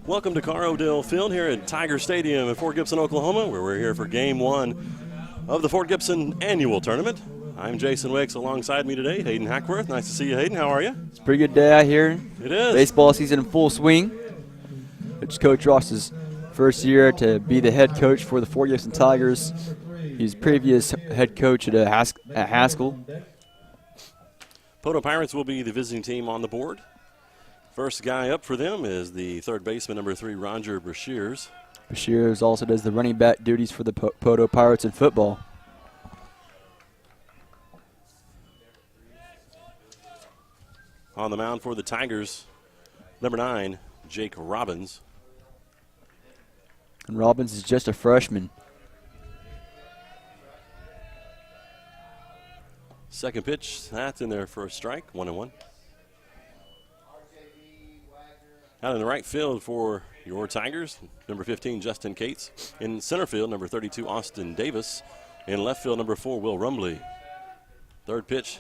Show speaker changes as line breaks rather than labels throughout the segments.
Welcome to Carr O'Dell Field here at Tiger Stadium in Fort Gibson, Oklahoma, where we're here for Game 1 of the Fort Gibson Annual Tournament. I'm Jason Wicks. Alongside me today, Hayden Hackworth. Nice to see you, Hayden. How are you?
It's a pretty good day out here.
It is.
Baseball season in full swing. It's Coach Ross's first year to be the head coach for the Fort Gibson Tigers. He's previous head coach at Haskell.
Poto Pirates will be the visiting team on the board. First guy up for them is the third baseman, number 3, Roger Brashears.
Brashears also does the running back duties for the Poto Pirates in football.
On the mound for the Tigers, number 9, Jake Robbins.
And Robbins is just a freshman.
Second pitch, that's in there for a strike, 1-1. Out in the right field for your Tigers, number 15, Justin Cates. In center field, number 32, Austin Davis. In left field, number 4, Will Rumbley. Third pitch,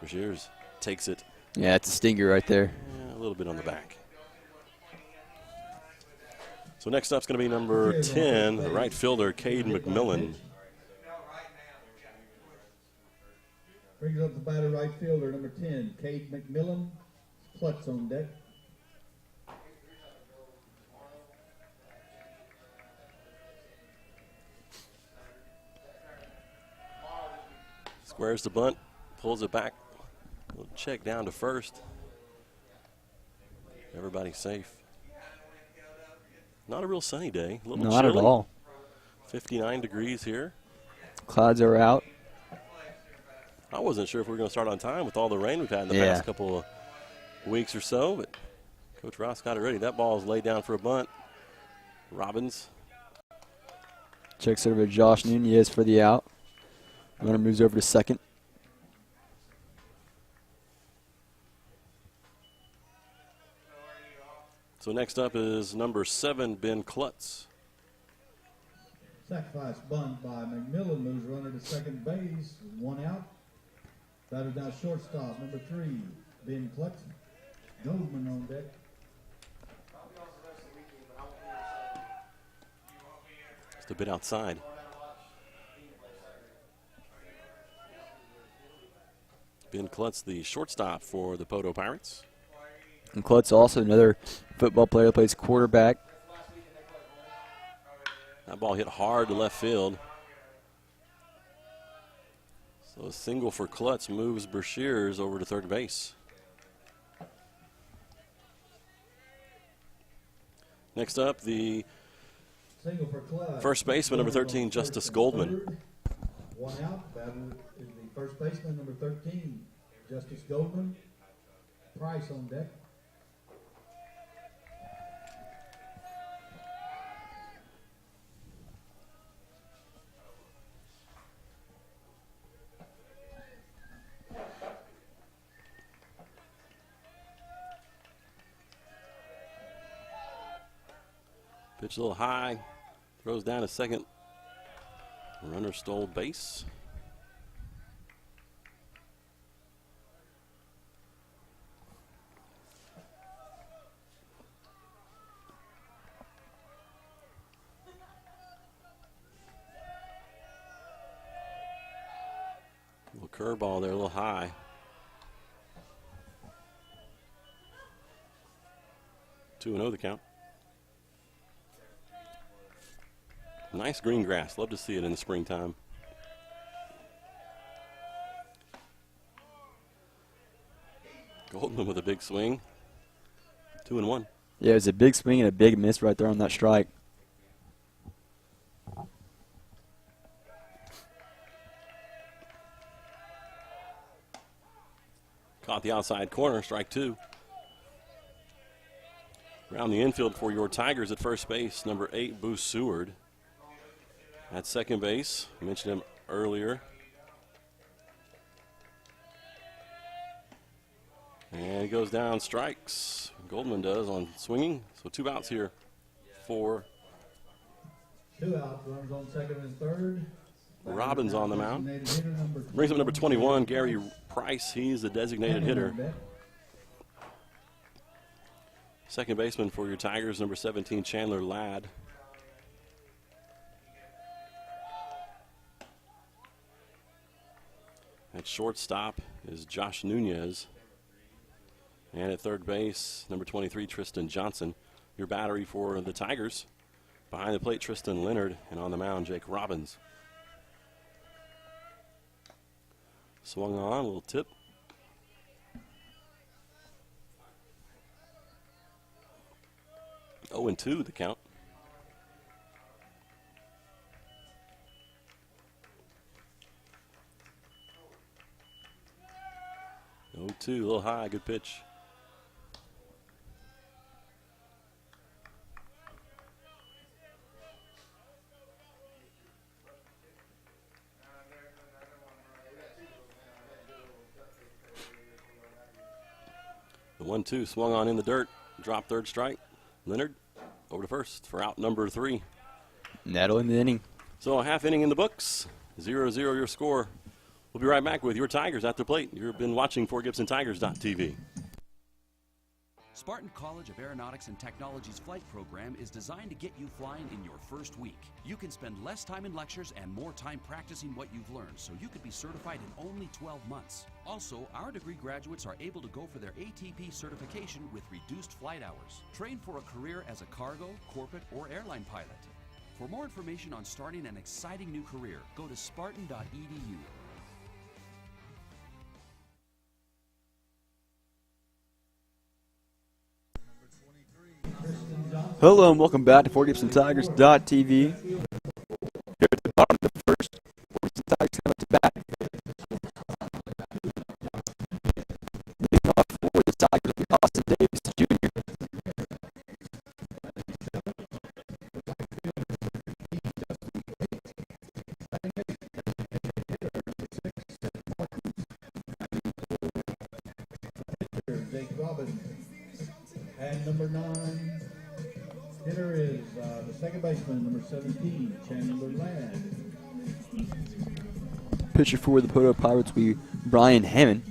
Brashears takes it.
Yeah, it's a stinger right there.
Yeah, a little bit on the back. So next up's going to be number 10, the right fielder, Cade McMillan.
Brings up the batter, right fielder, number 10, Cade McMillan. Klutz on deck.
Squares the bunt, pulls it back. Little check down to first. Everybody's safe. Not a real sunny day. A little
Not
chilly.
at all.
59 degrees here.
Clouds are out.
I wasn't sure if we were going to start on time with all the rain we've had in the
Yeah.
past couple of weeks or so, but Coach Ross got it ready. That ball is laid down for a bunt. Robbins.
Checks over to Josh Nunez for the out. Runner moves over to second.
So next up is number 7, Ben Klutz.
Sacrifice bunt by McMillan, moves runner to second base. One out. Batter down shortstop, number 3, Ben Klutz. Goldman on deck.
Just a bit outside. Ben Klutz, the shortstop for the Poto Pirates.
And Klutz also another football player that plays quarterback.
That ball hit hard to left field. So a single for Klutz moves Brashears over to third base. Next up, the
Single for Klutz.
first baseman, number 13, Justice Goldman.
One out. Batter is the first baseman, number 13, Justice Goldman. Price on deck.
Pitch a little high, throws down a second. Runner stole base. Little curveball there, a little high. Two 2-0 the count. Nice green grass. Love to see it in the springtime. Goldman with a big swing. 2-1.
Yeah, it was a big swing and a big miss right there on that strike.
Caught the outside corner, strike 2. Around the infield for your Tigers at first base, number 8, Boo Seward. At second base, I mentioned him earlier. And he goes down, strikes. Goldman does on swinging. So 2 outs here for
2 out. Runners on second and third.
Robbins on the mound. Brings up number 21, Gary Price. He's the designated hitter. Second baseman for your Tigers, number 17, Chandler Ladd. At shortstop is Josh Nunez. And at third base, number 23, Tristan Johnson. Your battery for the Tigers. Behind the plate, Tristan Leonard. And on the mound, Jake Robbins. Swung on, a little tip. Oh, and 2 the count. 0-2, a little high, good pitch. The 1-2 swung on in the dirt, dropped third strike. Leonard over to first for out number 3.
And that'll end the inning.
So a half inning in the books, 0-0 your score. We'll be right back with your Tigers at the plate. You've been watching FortGibsonTigers.tv.
Spartan College of Aeronautics and Technology's flight program is designed to get you flying in your first week. You can spend less time in lectures and more time practicing what you've learned, so you could be certified in only 12 months. Also, our degree graduates are able to go for their ATP certification with reduced flight hours. Train for a career as a cargo, corporate, or airline pilot. For more information on starting an exciting new career, go to spartan.edu.
Hello and welcome back to FortGibsonTigers.tv. Here at the bottom of the first, Fort Gibson Tigers come up to bat. Leading off for the Tigers will be Austin Davis Jr.
Jake Robbins. And number 9. Hitter is the second baseman, number 17, Chandler Ladd.
Pitcher for the Poto Pirates will be Brian Hammond.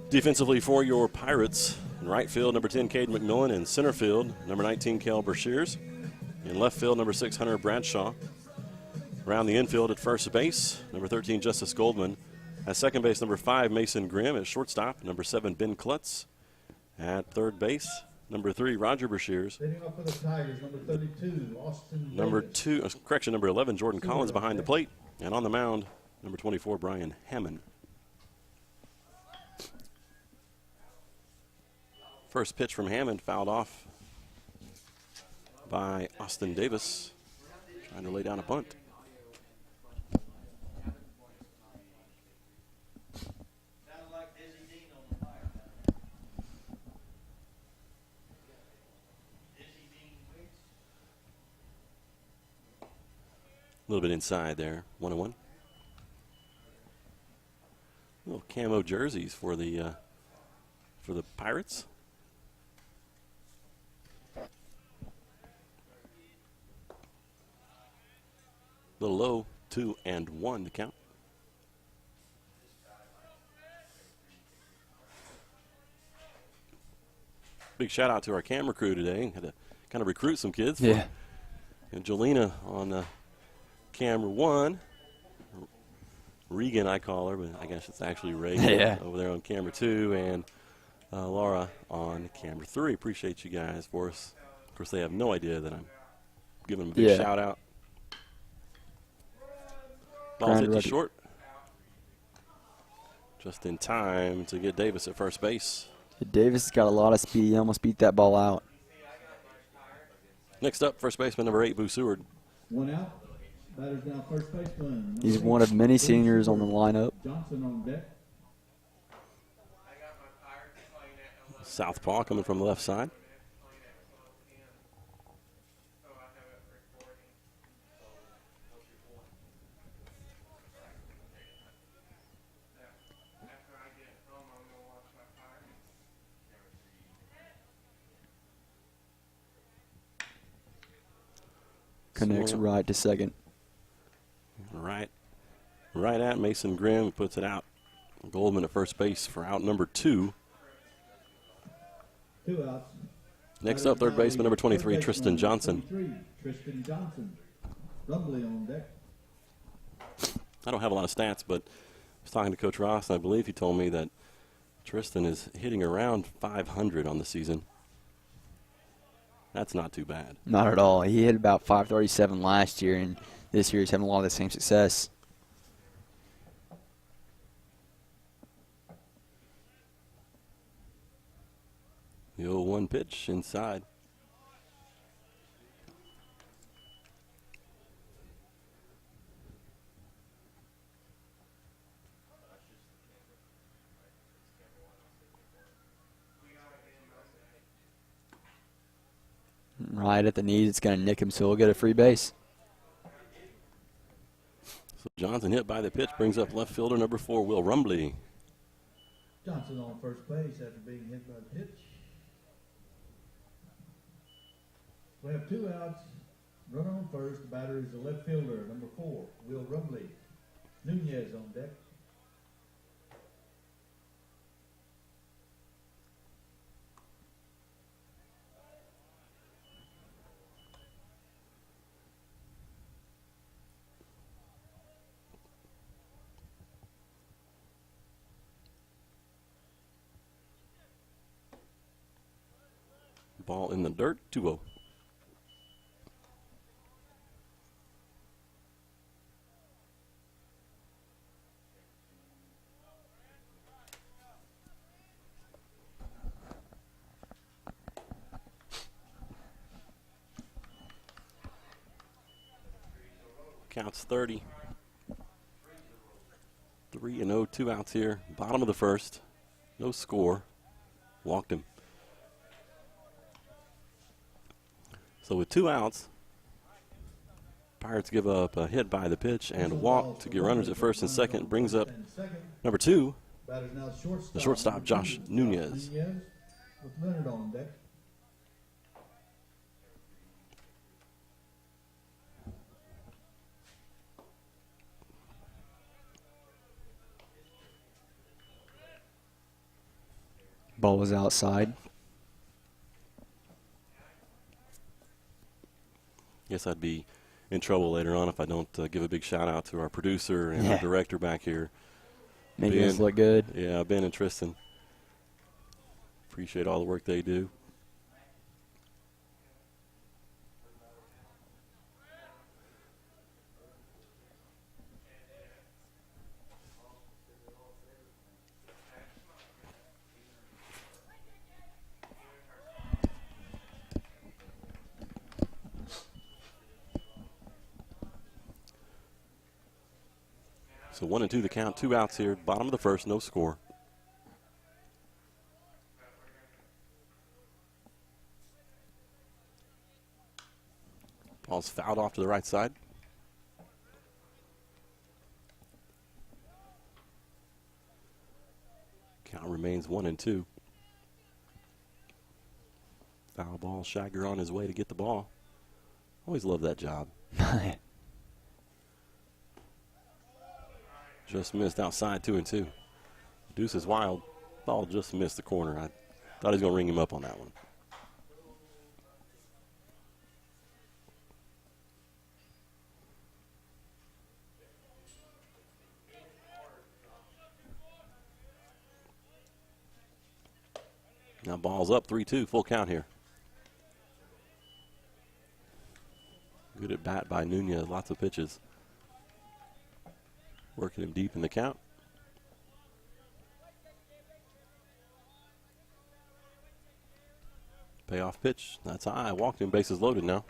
Defensively for your Pirates, in right field, number 10, Cade McMillan. In center field, number 19, Kel Brashears. In left field, number 6, Hunter Bradshaw. Around the infield at first base, number 13, Justice Goldman. At second base, number 5, Mason Grimm. At shortstop, number 7, Ben Klutz. At third base, number 3, Roger Brashears.
Leading off for the Tigers, number 32, Austin
Number
Davis.
2, number 11, Jordan Collins behind the plate. And on the mound, number 24, Brian Hammond. First pitch from Hammond fouled off by Austin Davis, trying to lay down a bunt. A little bit inside there, 1-1. Little camo jerseys for the Pirates. Little low, 2-1 to count. Big shout out to our camera crew today. Had to kind of recruit some kids.
Yeah.
And Jolena on camera 1. Regan, I call her, but I guess it's actually Reagan
Yeah.
over there on camera 2, and Laura on camera 3. Appreciate you guys for us. Of course, they have no idea that I'm giving them a big
Yeah.
shout out. Ball's hit to short. Just in time to get Davis at first base.
Davis has got a lot of speed. He almost beat that ball out.
Next up, first baseman number 8, Boo Seward.
1 out. Batters now first baseman. number
He's
8,
one of many
Bruce
seniors on the lineup.
Johnson on deck.
Southpaw coming from the left side.
Connects
Swung
right to second.
Right at Mason Grimm, puts it out Goldman at first base for out number 2.
2 outs.
Next up, third baseman number 23,
Third
Tristan
baseman,
Johnson.
23, Tristan Johnson. Rumbly on deck.
I don't have a lot of stats, but I was talking to Coach Ross, and I believe he told me that Tristan is hitting around 500 on the season. That's not too bad.
Not at all. He hit about 537 last year, and this year he's having a lot of the same success.
The 0-1 pitch inside.
Right at the knees, it's going to nick him, so he'll get a free base.
So Johnson hit by the pitch, brings up left fielder number 4, Will Rumbly.
Johnson on first base after being hit by the pitch. We have 2 outs. Runner on first. The batter is the left fielder, number 4, Will Rumbly. Nunez on deck.
Ball in the dirt, 2-0. Counts 30. 3-0, 2 outs here. Bottom of the first. No score. Walked him. So with 2 outs, Pirates give up a hit by the pitch and a walk to get runners at first and second. Brings up number 2,
Batter's now
the shortstop, Josh Nunez.
Nunez with Leonard on deck.
Ball was outside.
Guess I'd be in trouble later on if I don't give a big shout out to our producer and our director back here.
Maybe
Ben.
this look good.
Yeah, Ben and Tristan. Appreciate all the work they do. So 1-2 the count, 2 outs here. Bottom of the first, no score. Ball's fouled off to the right side. Count remains 1-2. Foul ball, Shagger on his way to get the ball. Always love that job. Just missed outside, 2-2. Deuce is wild. Ball just missed the corner. I thought he was going to ring him up on that one. Now ball's up, 3-2, full count here. Good at bat by Nunez, lots of pitches. Working him deep in the count. Payoff pitch. That's high. Walked him. Bases loaded now.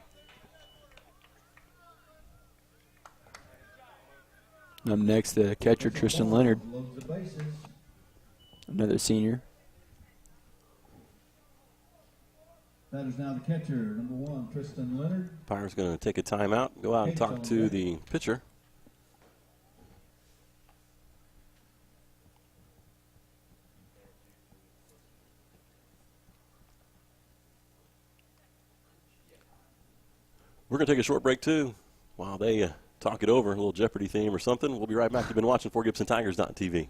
Up next, the catcher, Tristan Leonard.
Loads the bases.
Another senior.
That is now the catcher, number 1, Tristan Leonard.
Pirates going to take a timeout, go out and talk to the pitcher. We're going to take a short break, too, while they talk it over, a little Jeopardy theme or something. We'll be right back. You've been watching 4GibsonTigers.tv.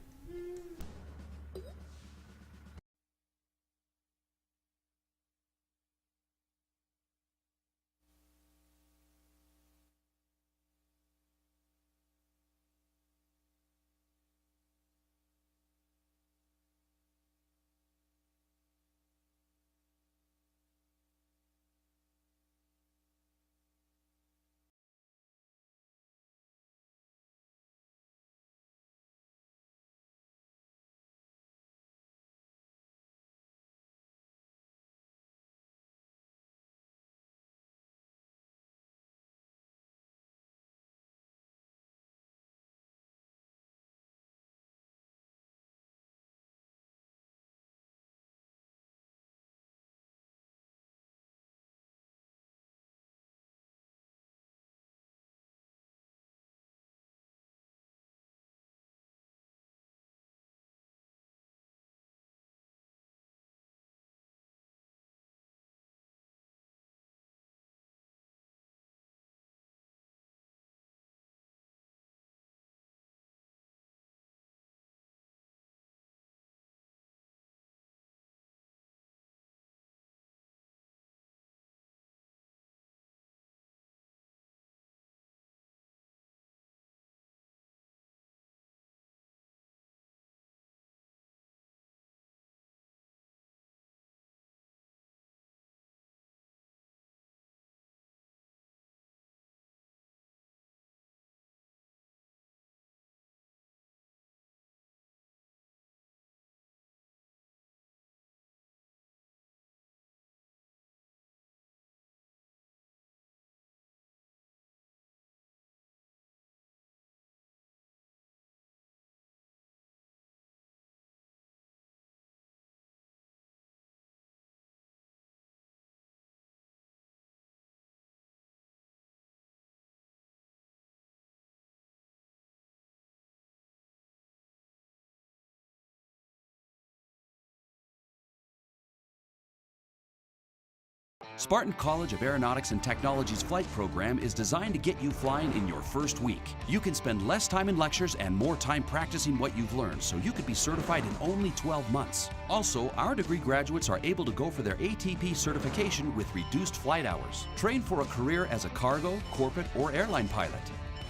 Spartan College of Aeronautics and Technology's flight program is designed to get you flying in your first week. You can spend less time in lectures and more time practicing what you've learned, so you could be certified in only 12 months. Also, our degree graduates are able to go for their ATP certification with reduced flight hours. Train for a career as a cargo, corporate, or airline pilot.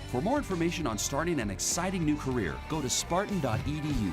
For more information on starting an exciting new career, go to spartan.edu.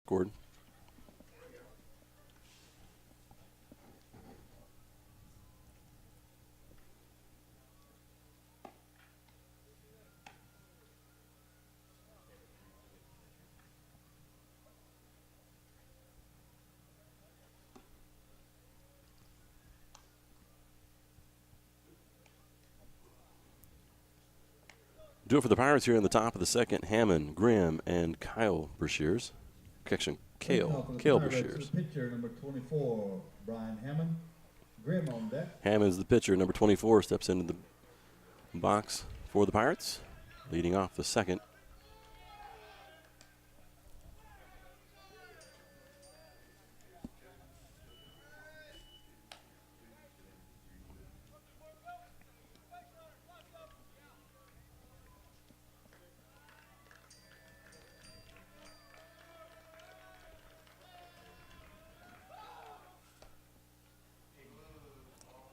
Gordon. Do it for the Pirates here in the top of the second. Hammond, Grimm, and Kyle Brashears. Correction, Kale Brashears.
Pitcher number 24, Brian Hammond. Grimm on deck.
Hammond's the pitcher. Number 24 steps into the box for the Pirates, leading off the second.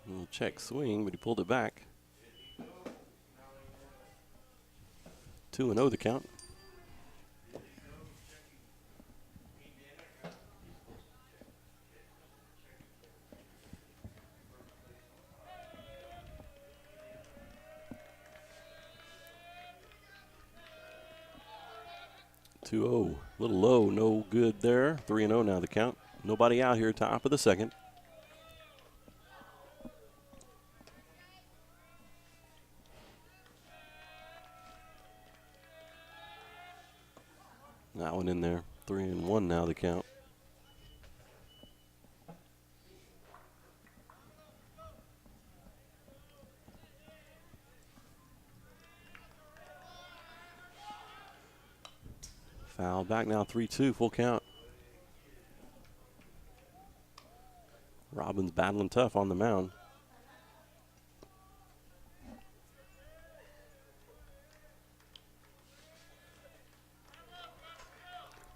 Little check swing, but he pulled it back. 2-0 the count. A little low, no good there. 3-0 now the count. Nobody out here, top of the second. That one in there. 3-1 now the count. Foul back now, 3-2, full count. Robbins battling tough on the mound.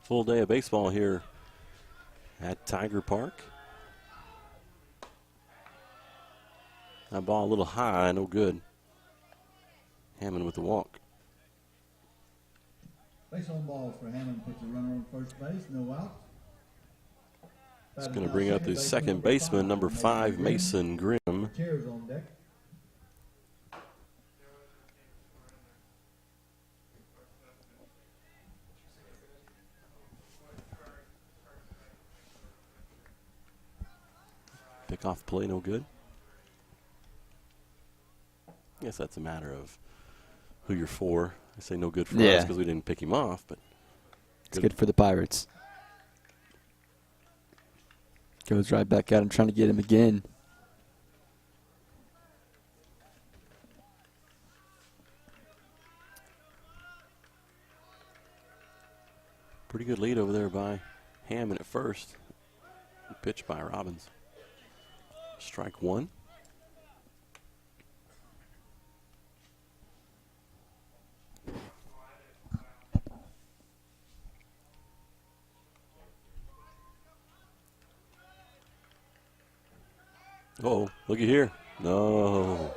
Full day of baseball here at Tiger Park. That ball a little high, no good. Hammond with the walk.
Base on balls for Hammond, puts a runner on first base, no out.
It's going to bring up the second baseman, number 5, Mason Grimm.
Chairs on deck.
Pick off play, no good. I guess that's a matter of who you're for. I say no good for us because we didn't pick him off, but
it's good for the Pirates. Goes right back at him, trying to get him again.
Pretty good lead over there by Hammond at first. Pitch by Robbins. Strike one. Oh, looky here. No.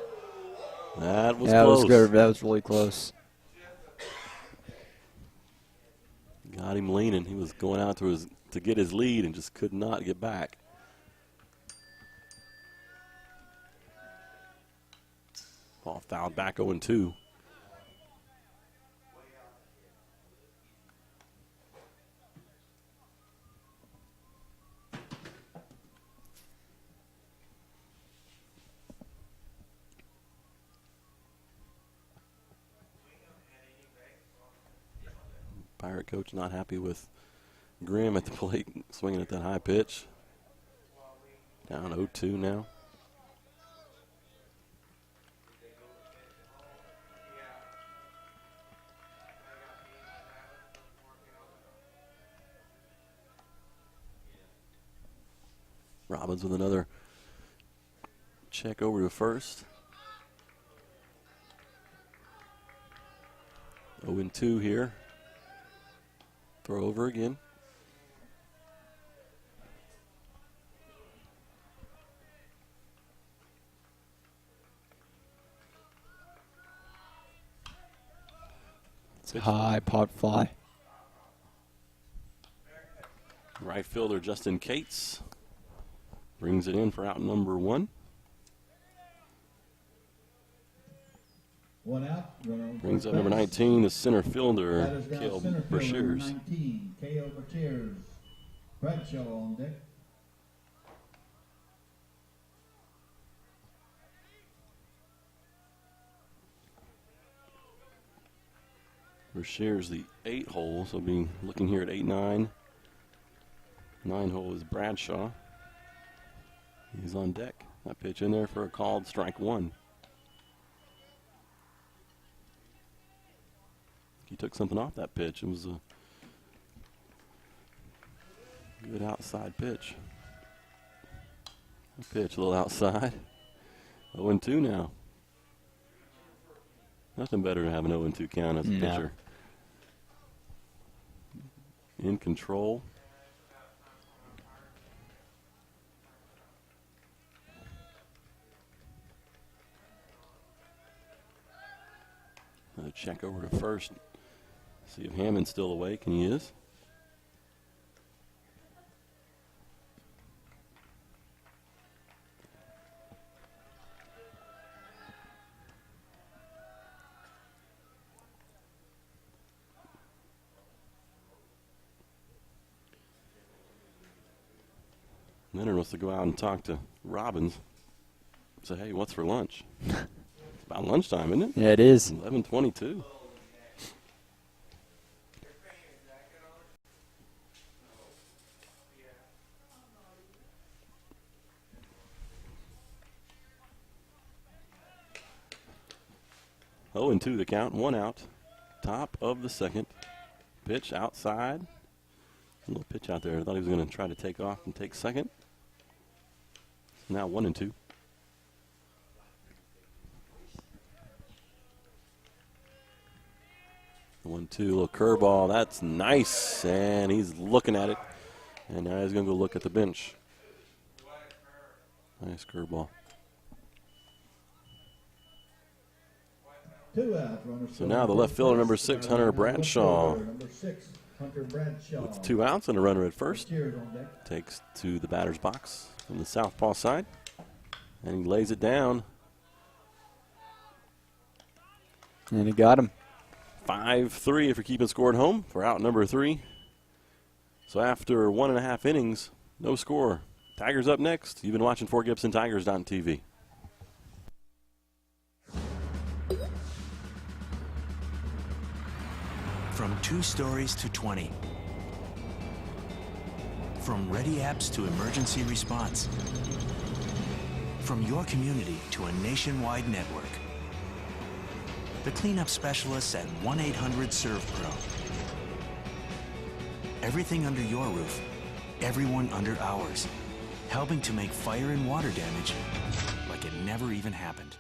That was
That
close.
was good. That was really close.
Got him leaning. He was going out to get his lead and just could not get back. Ball fouled back 0-2. Pirate coach not happy with Grimm at the plate, swinging at that high pitch. Down 0-2 now. Robbins with another check over to first. 0-2 here. Throw over again.
It's a high pop fly.
Right fielder Justin Cates brings it in for out number 1.
One out. Runner on
Brings
first
up number
base.
19, the center fielder,
Batters down
Cale
center fielder,
Brashears.
19, Cale Brashears. Bradshaw on deck.
Brashears the 8 hole, so be looking here at 8-9. 9 hole is Bradshaw. He's on deck. That pitch in there for a called strike 1. He took something off that pitch. It was a good outside pitch. A pitch a little outside. 0-2 now. Nothing better than having an 0-2 count as a
No.
pitcher. In control. Another check over to first. See if Hammond's still awake, and he is. Leonard wants to go out and talk to Robbins. Say, hey, what's for lunch? It's about lunchtime, isn't it?
Yeah, it is.
11:22. Oh, and 2 the count, 1 out. Top of the second. Pitch outside. A little pitch out there. I thought he was going to try to take off and take second. Now 1-2. The 1-2, little curveball. That's nice. And he's looking at it. And now he's going to go look at the bench. Nice curveball.
2 out. Runner
So now the left fielder, number 6, Hunter Bradshaw.
Number 6, Hunter Bradshaw.
With 2 outs and a runner at first.
Cheers on deck.
Takes to the batter's box from the southpaw side. And he lays it down.
And he got him.
5-3 if you're keeping score at home for out number 3. So after 1.5 innings, no score. Tigers up next. You've been watching For Gibson Tigers on TV.
From 2 stories to 20. From ready apps to emergency response. From your community to a nationwide network. The cleanup specialists at 1-800-SERVE-PRO. Everything under your roof, everyone under ours. Helping to make fire and water damage like it never even happened.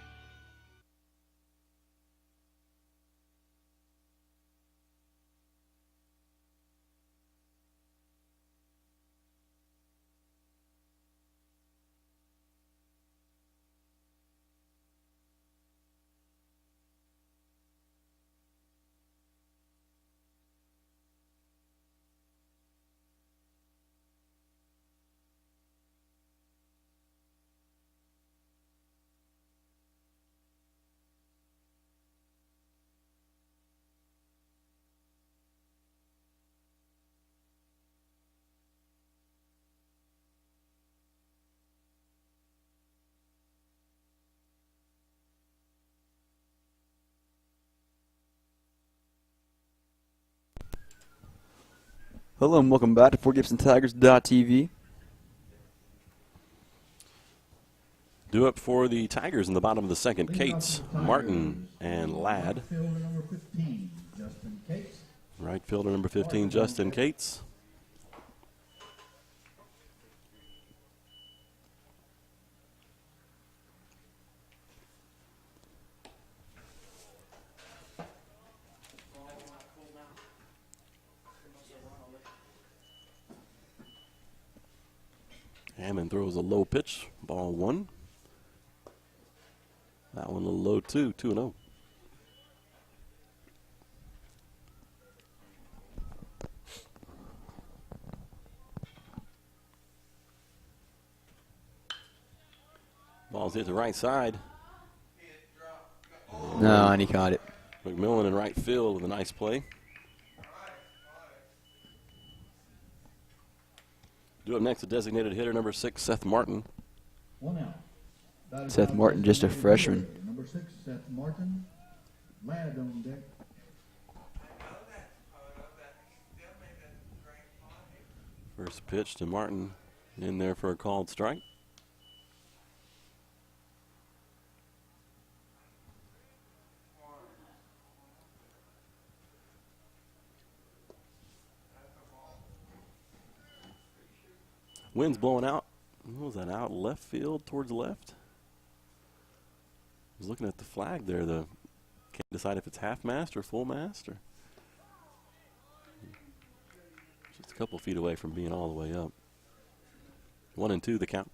Hello and welcome back to FortGibsonTigers.tv.
Due up for the Tigers in the bottom of the second, Cates, Martin, and Ladd.
Fielder number 15, Justin Cates.
Right fielder number 15, Justin Cates. Hammond throws a low pitch, ball 1. That one a little low too, 2-0. Ball's hit the right side.
No, and he caught it.
McMillan in right field with a nice play. Due up next, the designated hitter, number 6, Seth Martin.
1 out. Batted
Seth
down
Martin, just a
designated
freshman.
hitter, Number 6, Seth Martin. Ladd on deck.
First pitch to Martin, in there for a called strike. Wind's blowing out. What was that, out left field towards the left? I was looking at the flag there. Can't decide if it's half mast or full mast, or just a couple feet away from being all the way up. 1-2 the count.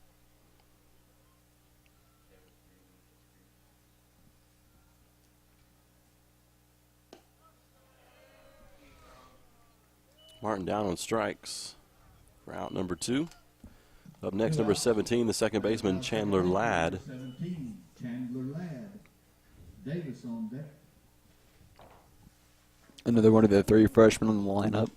Martin down on strikes for out number 2. Up next, number 17, the second baseman, Chandler Ladd.
17, Chandler Ladd. Davis on deck.
Another one of the 3 freshmen on the lineup.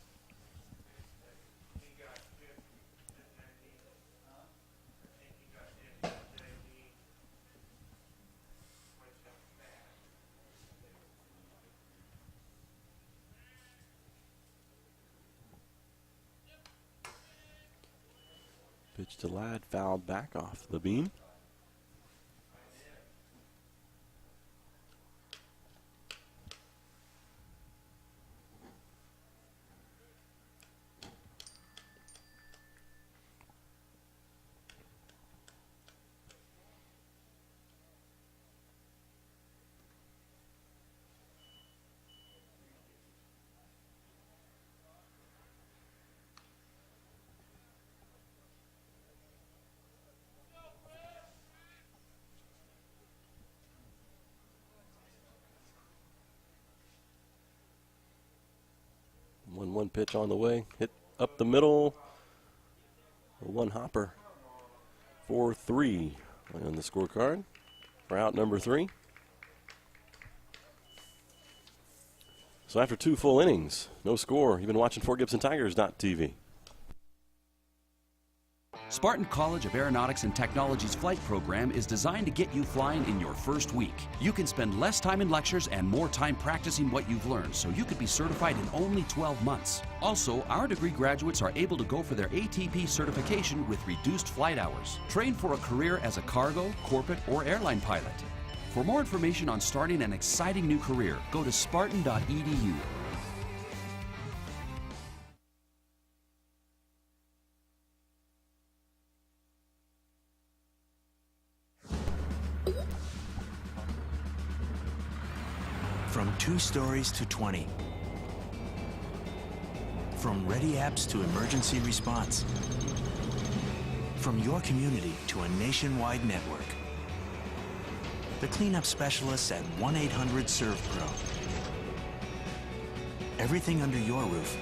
Pitch to Ladd, fouled back off the beam. One pitch on the way, hit up the middle. A one hopper. 4-3 on the scorecard for out number 3. So after 2 full innings, no score. You've been watching FortGibsonTigers.tv.
Spartan College of Aeronautics and Technology's flight program is designed to get you flying in your first week. You can spend less time in lectures and more time practicing what you've learned, so you could be certified in only 12 months. Also, our degree graduates are able to go for their ATP certification with reduced flight hours. Train for a career as a cargo, corporate, or airline pilot. For more information on starting an exciting new career, go to spartan.edu.
From 2 stories to 20. From ready apps to emergency response. From your community to a nationwide network. The cleanup specialists at 1-800-SERVE-PRO. Everything under your roof,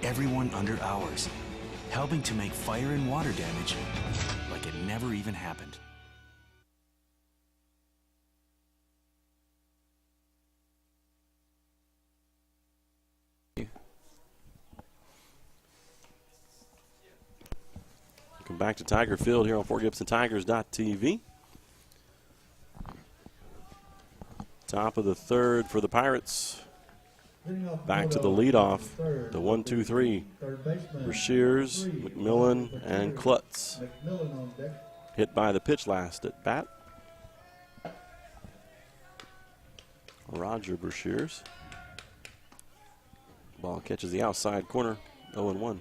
everyone under ours. Helping to make fire and water damage like it never even happened.
Welcome back to Tiger Field here on FortGibsonTigers.tv. Top of the 3rd for the Pirates.
Leading off
Back to the
photo,
leadoff.
third,
The 1-2-3.
third baseman,
Brashears,
number 3,
McMillan, and Klutz.
McMillan on deck.
Hit by the pitch last at bat. Roger Brashears. Ball catches the outside corner, 0-1.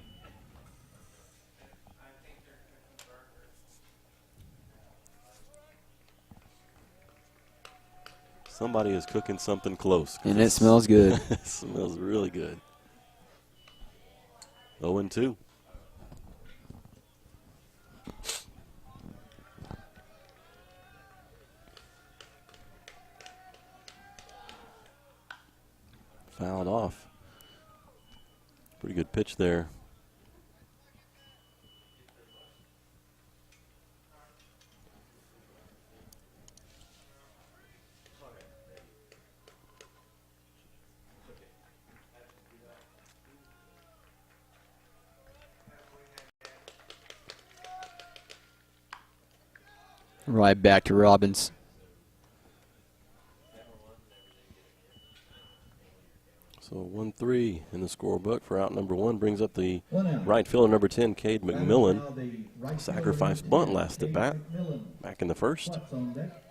Somebody is cooking something close.
And it smells good.
It smells really good. 0-2. Fouled off. Pretty good pitch there.
Right back to Robbins.
So 1-3 in the scorebook for out number 1 brings up the
1 out.
right fielder number 10, Cade
Batter
McMillan.
now the right
Sacrifice
fielder,
bunt
number
last
10,
at bat.
McMillan.
Back in the first.
Klutz on deck.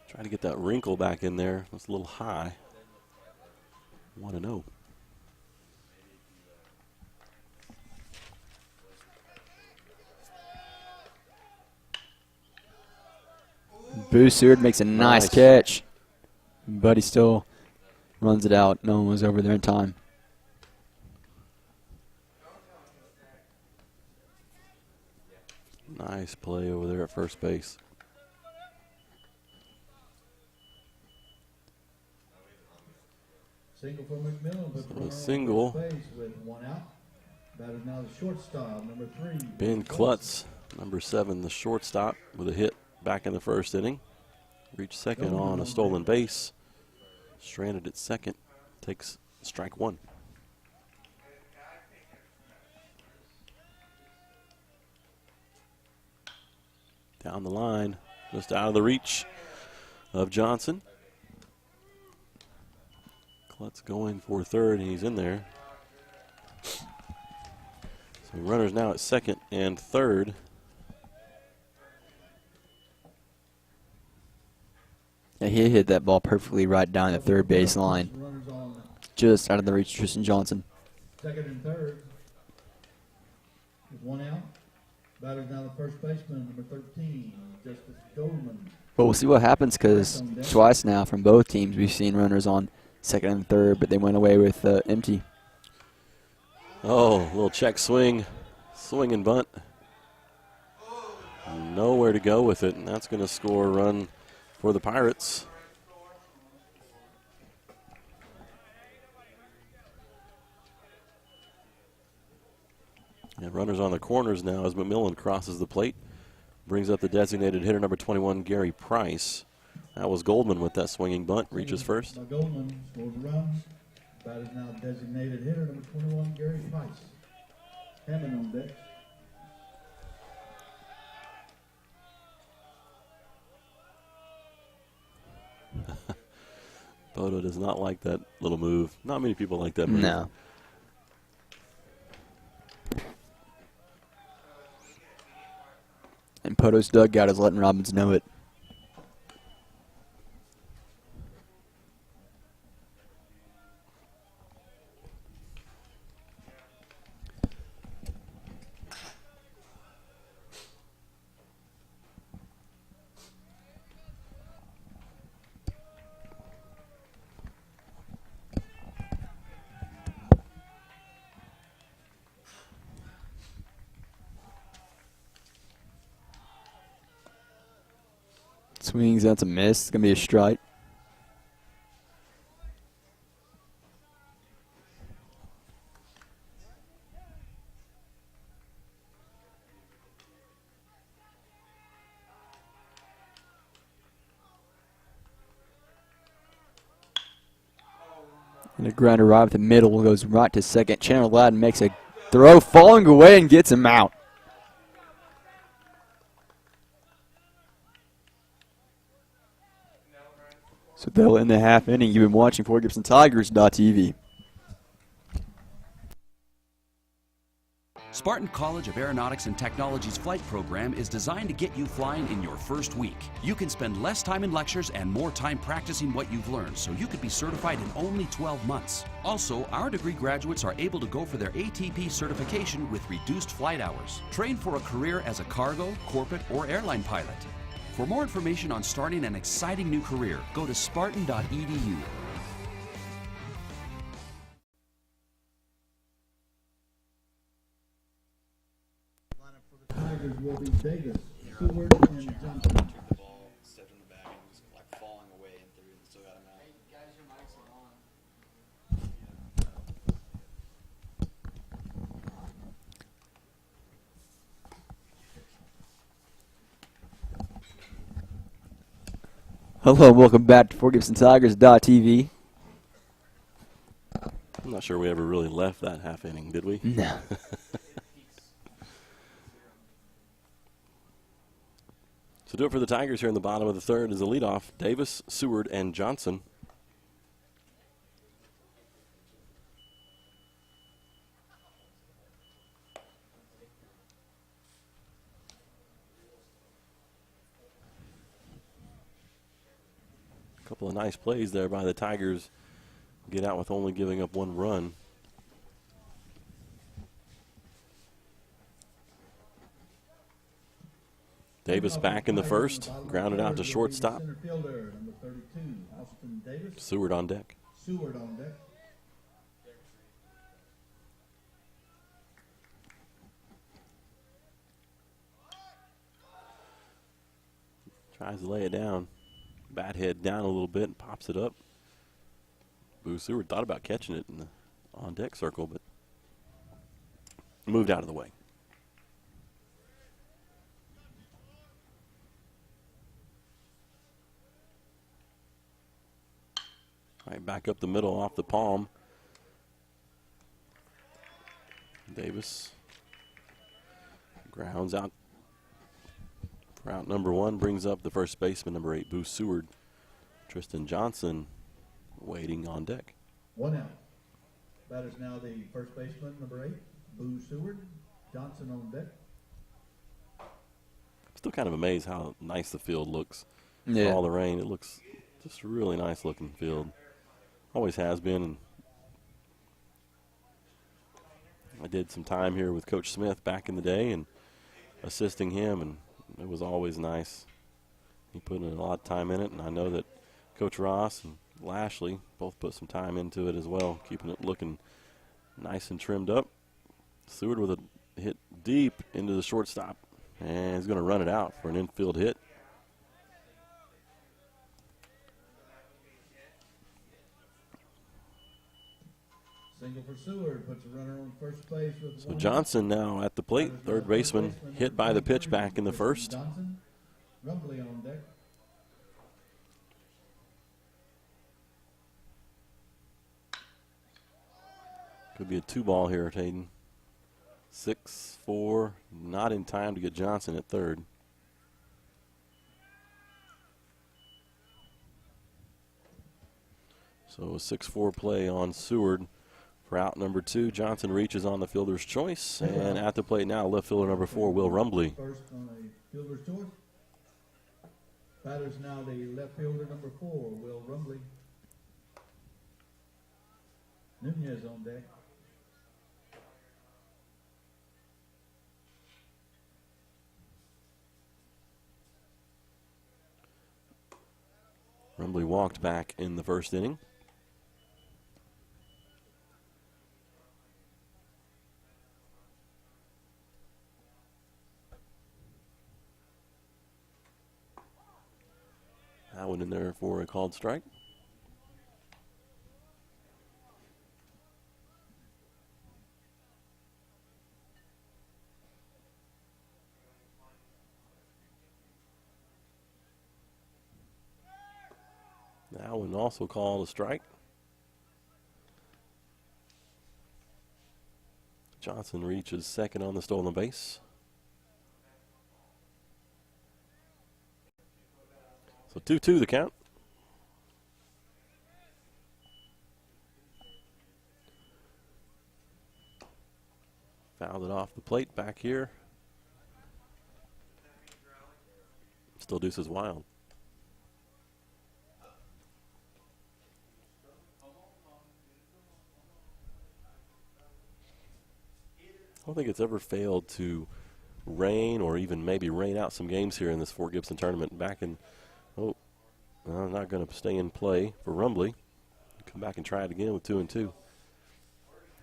Trying to get that wrinkle back in there. It's a little high. 1-0.
Boo Seward makes a nice
Nice.
catch, but he still runs it out. No one was over there in time.
Nice play over there at first base.
Single for McMillan, but
So a
runner on
single.
first base with 1 out. Batter now the shortstop, number 3,
Ben Klutz, number 7, the shortstop, with a hit back in the first inning. Reached second on a stolen base. Stranded at second. Takes strike 1. Down the line, just out of the reach of Johnson. Klutz going for third, and he's in there. So runners now at second and third.
Yeah, he hit that ball perfectly right down the third base line,
Runners on
just out of the reach of Tristan Johnson.
second and third. With 1 out. Batters now the first baseman, number 13, Justice Goldman.
But we'll see what happens, because twice now from both teams we've seen runners on second and third, but they went away with empty.
Oh, little check swing. Swing and bunt. Nowhere to go with it, and that's going to score a run for the Pirates. And runners on the corners now as McMillan crosses the plate. Brings up the designated hitter, number 21, Gary Price. That was Goldman with that swinging bunt. Reaches first.
By Goldman, scores a run. Batters now designated hitter, number 21, Gary Price. Hammond on deck.
Bodo does not like that little move. Not many people like that move.
No. And Poto's dugout is letting Robbins know it. Swings, that's a miss. It's going to be a strike. And a grinder right up the middle, goes right to second. Chandler Ladden makes a throw falling away and gets him out. So they'll end the half inning. You've been watching for GibsonTigers.tv.
Spartan College of Aeronautics and Technology's flight program is designed to get you flying in your first week. You can spend less time in lectures and more time practicing what you've learned, so you could be certified in only 12 months. Also, our degree graduates are able to go for their ATP certification with reduced flight hours. Train for a career as a cargo, corporate, or airline pilot. For more information on starting an exciting new career, go to spartan.edu.
Tigers will be Davis, Seward, and Johnson.
The ball, stepped in the bag, and was like falling away and threw it and still got him out.
Hello and welcome back to GibsonTigers.tv.
I'm not sure we ever really left that half inning, did we?
No.
So do it for the Tigers here in the bottom of the third as a leadoff. Davis, Seward, and Johnson. A couple of nice plays there by the Tigers. Get out with only giving up one run. Davis back in the first, grounded out to shortstop.
Center fielder, number 32, Austin Davis.
Seward on deck.
Seward on deck.
Tries to lay it down. Bat head down a little bit and pops it up. Boo Seward thought about catching it in the on deck circle, but moved out of the way. All right, back up the middle off the palm. Davis grounds out for out number one, brings up the first baseman, number 8, Boo Seward. Tristan Johnson waiting on deck.
One out. Batters now the first baseman, number 8, Boo Seward. Johnson on deck.
Still kind of amazed how nice the field looks.
Yeah.
For all the rain, it looks just a really nice looking field. Always has been. And I did some time here with Coach Smith back in the day and assisting him, and it was always nice. He put in a lot of time in it, and I know that Coach Ross and Lashley both put some time into it as well, keeping it looking nice and trimmed up. Seward with a hit deep into the shortstop, and he's going to run it out for an infield hit.
Single for Seward, puts a runner on first base with
So
one out.
Johnson now at the plate, third baseman, hit by the pitch back in the first.
Johnson, Rumbly on deck.
Could be a 2-ball here, Hayden. 6-4, not in time to get Johnson at third. So a 6-4 play on Seward for out number 2. Johnson reaches on the fielder's choice, and at the plate now, left fielder number 4, Will Rumbly.
First on a fielder's choice. Batters now the left fielder, number 4, Will Rumbly. Nunez on deck.
Rumbly walked back in the first inning. That one in there for a called strike. That one also called a strike. Johnson reaches second on the stolen base. So 2-2 the count. Fouled it off the plate back here. Still Deuces Wild. I don't think it's ever failed to rain or even maybe rain out some games here in this Fort Gibson tournament. Back in, oh, well, not going to stay in play for Rumbly. Come back and try it again with 2-2.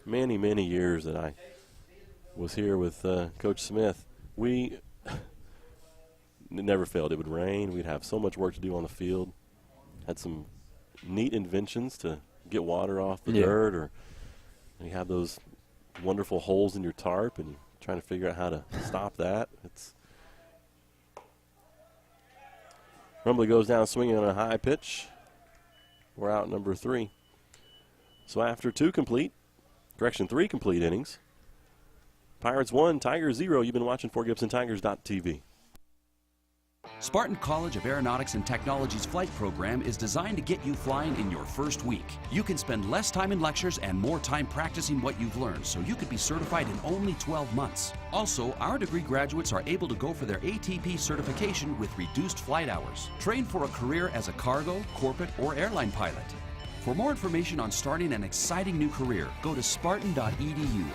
Many, many years that I was here with Coach Smith, it never failed. It would rain. We'd have so much work to do on the field. Had some neat inventions to get water off the dirt, or you have those wonderful holes in your tarp and trying to figure out how to stop that. Rumbly goes down swinging on a high pitch. We're out number 3. So after 3 complete innings, Pirates 1, Tigers 0. You've been watching FortGibsonTigers.tv.
Spartan College of Aeronautics and Technology's flight program is designed to get you flying in your first week. You can spend less time in lectures and more time practicing what you've learned, so you could be certified in only 12 months. Also, our degree graduates are able to go for their ATP certification with reduced flight hours. Train for a career as a cargo, corporate, or airline pilot. For more information on starting an exciting new career, go to spartan.edu.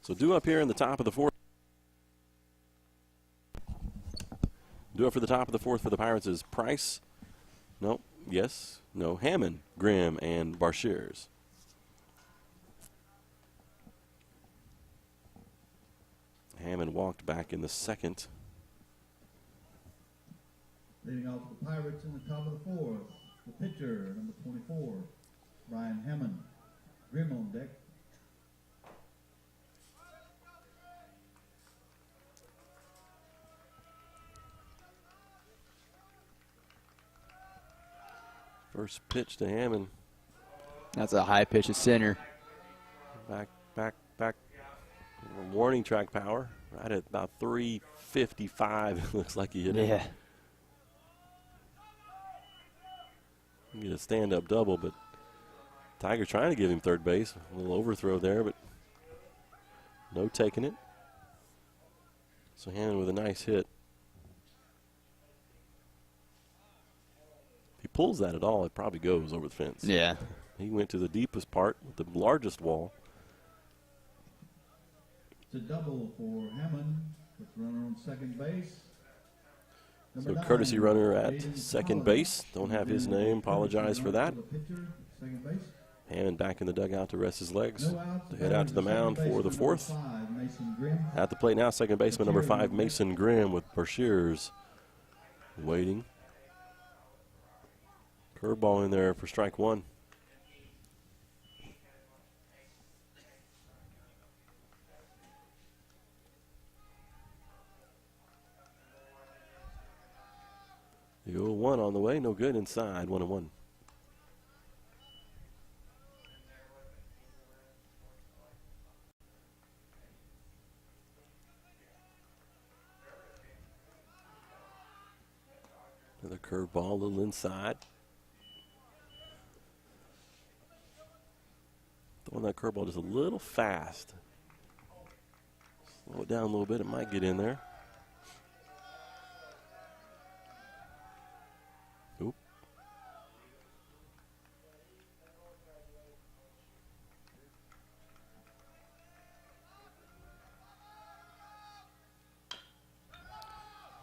So due up here in the top of the 4th. Due up for the top of the 4th for the Pirates is Price. No, yes, no, Hammond, Grimm, and Barshears. Hammond walked back in the 2nd.
Leading off the Pirates in the top of the 4th, the pitcher, number 24, Ryan Hammond. Grimm on deck.
First pitch to Hammond.
That's a high pitch to center.
Back. Warning track power. Right at about 355. It looks like he hit it.
Yeah.
You get a stand-up double, but Tiger trying to give him third base. A little overthrow there, but no taking it. So Hammond with a nice hit. If he pulls that at all, it probably goes over the fence.
Yeah.
He went to the deepest part with the largest wall.
It's a double for Hammond with runner on second base.
So courtesy runner at second base. Don't have his name. Apologize for that. Hammond back in the dugout to rest his legs. To head out to the mound for the 4th. At the plate now, second baseman number 5, Mason Grimm, with Barshears waiting. Curveball in there for strike 1. The 0-1 on the way, no good inside, 1-1. Another curveball, a little inside. Throwing that curveball just a little fast. Slow it down a little bit, it might get in there. Oop.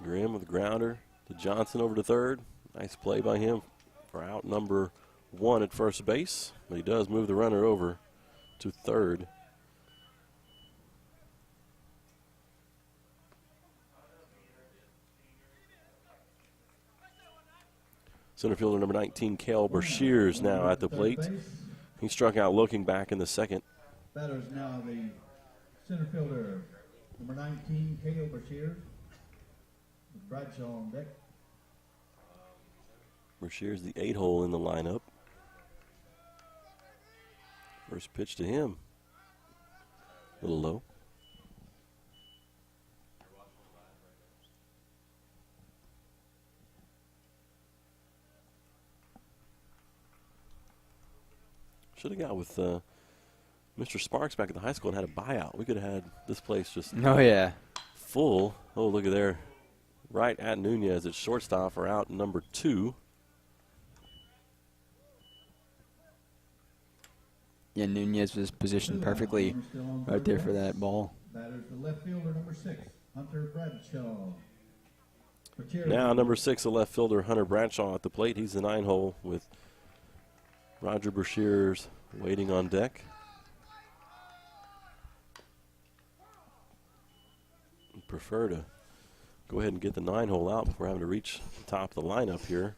Grimm with a grounder to Johnson over to third. Nice play by him for out number 1 at first base. But he does move the runner over to third. Center fielder number 19, Cale Brashears, now at the plate. He struck out looking back in the second.
Batters now the center fielder, number 19, Cale Brashears, with Bradshaw on deck.
Brashears, the 8-hole in the lineup. First pitch to him. A little low. Should have got with Mr. Sparks back at the high school and had a buyout. We could have had this place just
Oh, yeah.
full. Oh, look at there. Right at Nunez at shortstop for out number 2.
Yeah, Nunez was positioned perfectly right there for that ball.
Batters the left fielder, number 6, Hunter Bradshaw. Brashears.
Now number 6, the left fielder, Hunter Bradshaw at the plate. He's the 9-hole with Roger Brashears waiting on deck. Prefer to go ahead and get the 9-hole out before having to reach the top of the lineup here.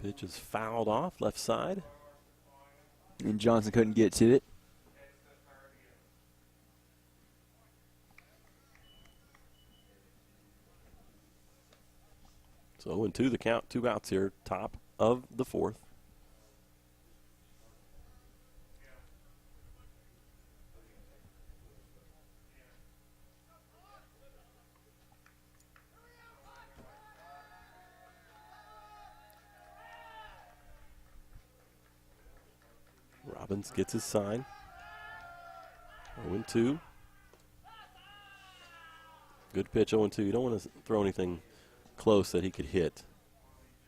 Pitch is fouled off left side.
And Johnson couldn't get to it.
So 0-2 the count, 2 outs here, top of the 4th. Robbins gets his sign. 0-2. Good pitch, 0-2. You don't want to throw anything close that he could hit,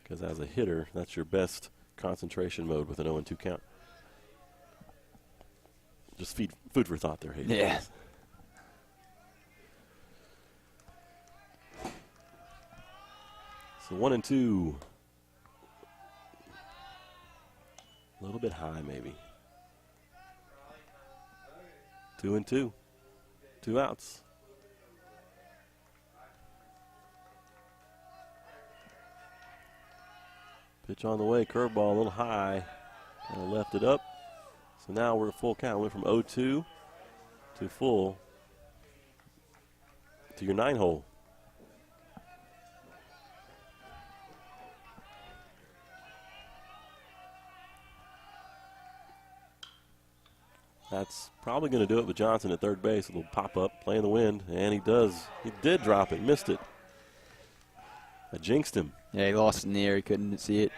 because as a hitter, that's your best concentration mode with an 0-2 count. Just food for thought there, Hayden.
Yeah.
So 1-2. A little bit high, maybe. 2-2. 2 outs. Pitch on the way, curveball a little high. Kind of left it up. So now we're at full count. Went from 0-2 to full to your 9-hole. That's probably going to do it with Johnson at third base. A little pop-up, play in the wind, and he does. He did drop it, missed it. I jinxed him.
Yeah, he lost it in the air. He couldn't see it.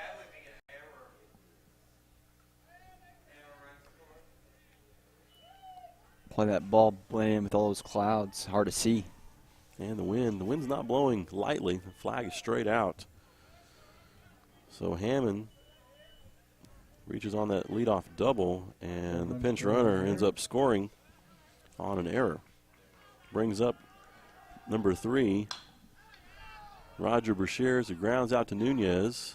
Play that ball blending in with all those clouds. Hard to see.
And the wind's not blowing lightly. The flag is straight out. So Hammond reaches on that leadoff double, and the pinch runner ends up scoring on an error. Brings up number 3, Roger Brashears, who grounds out to Nunez.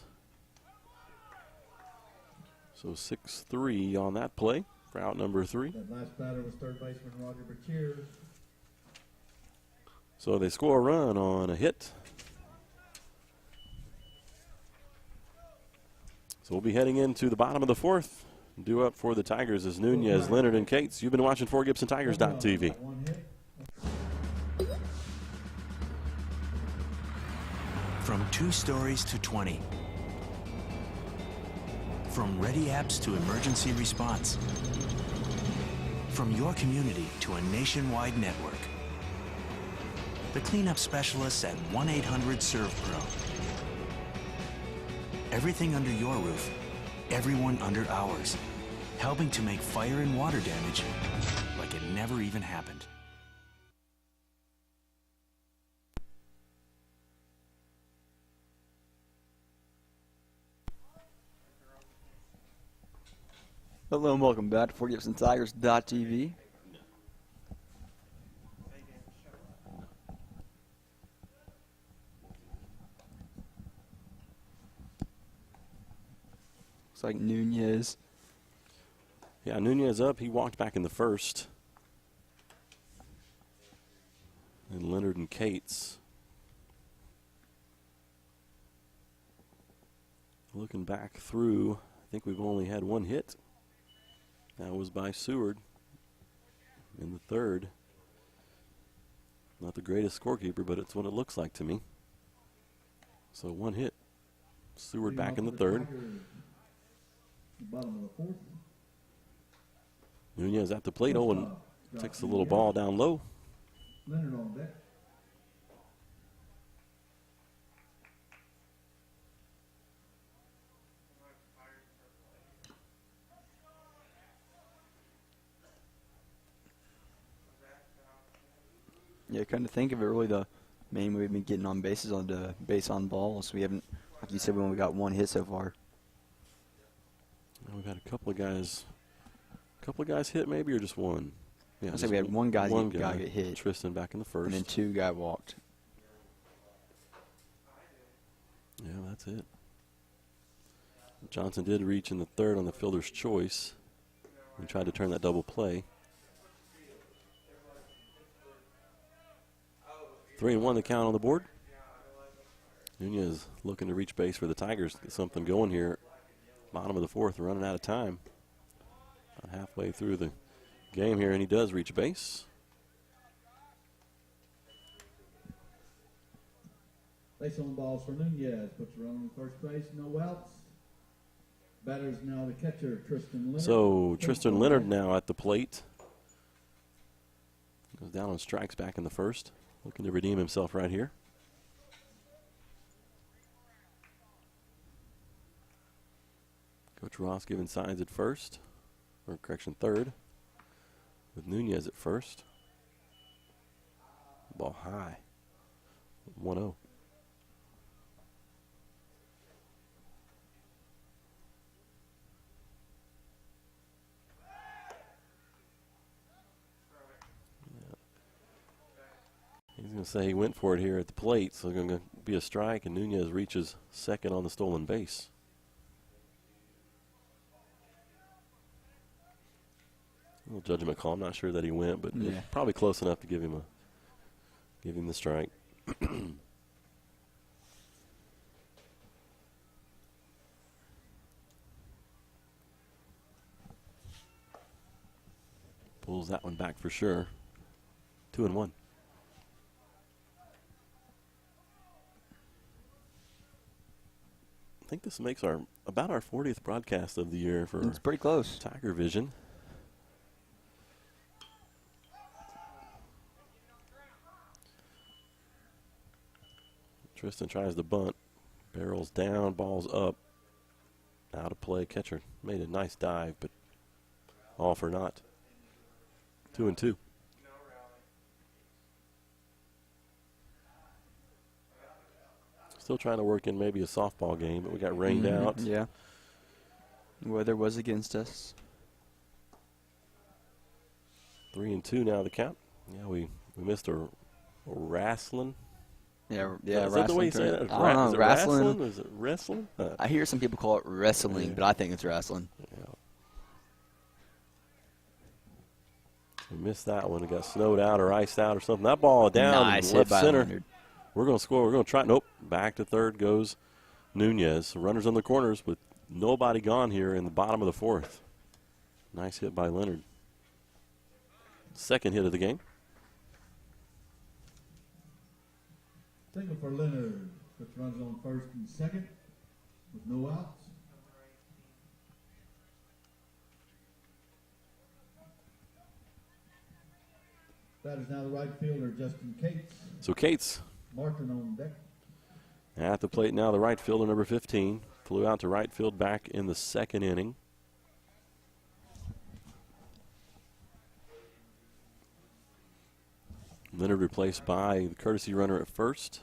So 6-3 on that play for out number 3.
That last batter was third baseman Roger Brashears.
So they score a run on a hit. So we'll be heading into the bottom of the 4th. Due up for the Tigers is Nunez, Leonard, and Cates. You've been watching FortGibsonTigers.tv.
One hit.
From 2 stories to 20. From ready apps to emergency response. From your community to a nationwide network. The cleanup specialists at 1-800-SERVE-PRO. Everything under your roof, everyone under ours. Helping to make fire and water damage like it never even happened.
Hello and welcome back to FortGibsonTigers.tv. Looks like Nunez.
Yeah, Nunez up. He walked back in the first. And Leonard and Cates. Looking back through, I think we've only had one hit. That was by Seward in the third. Not the greatest scorekeeper, but it's what it looks like to me. So one hit. Seward back in the third.
Bottom of the fourth.
Nunez at the plate. Owen takes the little ball down low.
Leonard on deck.
Yeah, kind of think of it. Really, the main way we've been getting on bases on the base on balls. We haven't, like you said, we only got one hit so far.
We've had a couple of guys hit maybe, or just one. Yeah,
I say we had one guy get hit.
Tristan back in the first.
And then 2 got walked.
Yeah, that's it. Johnson did reach in the third on the fielder's choice. He tried to turn that double play. 3-1 the count on the board. Nunez looking to reach base for the Tigers. Get something going here. Bottom of the fourth, running out of time. About halfway through the game here, and he does reach base.
Base on balls for Nunez. Puts the runner on first base. No outs. Batters now the catcher, Tristan Leonard.
So Tristan Leonard now at the plate. Goes down on strikes back in the first. Looking to redeem himself right here. Coach Ross giving signs at first, or correction, third, with Nunez at first. Ball high. 1-0. He's going to say he went for it here at the plate, so it's going to be a strike, and Nunez reaches second on the stolen base. A little judgment call. I'm not sure that he went, but
Yeah.
probably close enough to give him the strike. Pulls that one back for sure. 2-1. I think this makes about our 40th broadcast of the year for
It's pretty close.
Tiger Vision. Tristan tries to bunt. Barrels down, ball's up. Out of play. Catcher made a nice dive, but all for naught. 2-2. Still trying to work in maybe a softball game, but we got rained out.
Yeah. Weather was against us.
3-2 now the count. Yeah, we missed a wrestling.
Yeah,
Is that the way you say that?
I don't know,
Is it
wrestling.
wrestling? Is it wrestling?
I hear some people call it wrestling,
Yeah.
but I think it's wrestling.
Yeah. We missed that one. It got snowed out or iced out or something. That ball down
Nice hit
left
by
center.
Leonard.
We're going to score. We're going to try. Nope. Back to third goes Nunez. Runners on the corners with nobody gone here in the bottom of the fourth. Nice hit by Leonard. Second hit of the game.
Single for Leonard. Puts runs on first and second with no outs. Batters now the right fielder, Justin Cates.
So Cates
Martin on deck.
at the plate now. The right fielder, number 15, flew out to right field back in the second inning. Leonard replaced by the courtesy runner at first.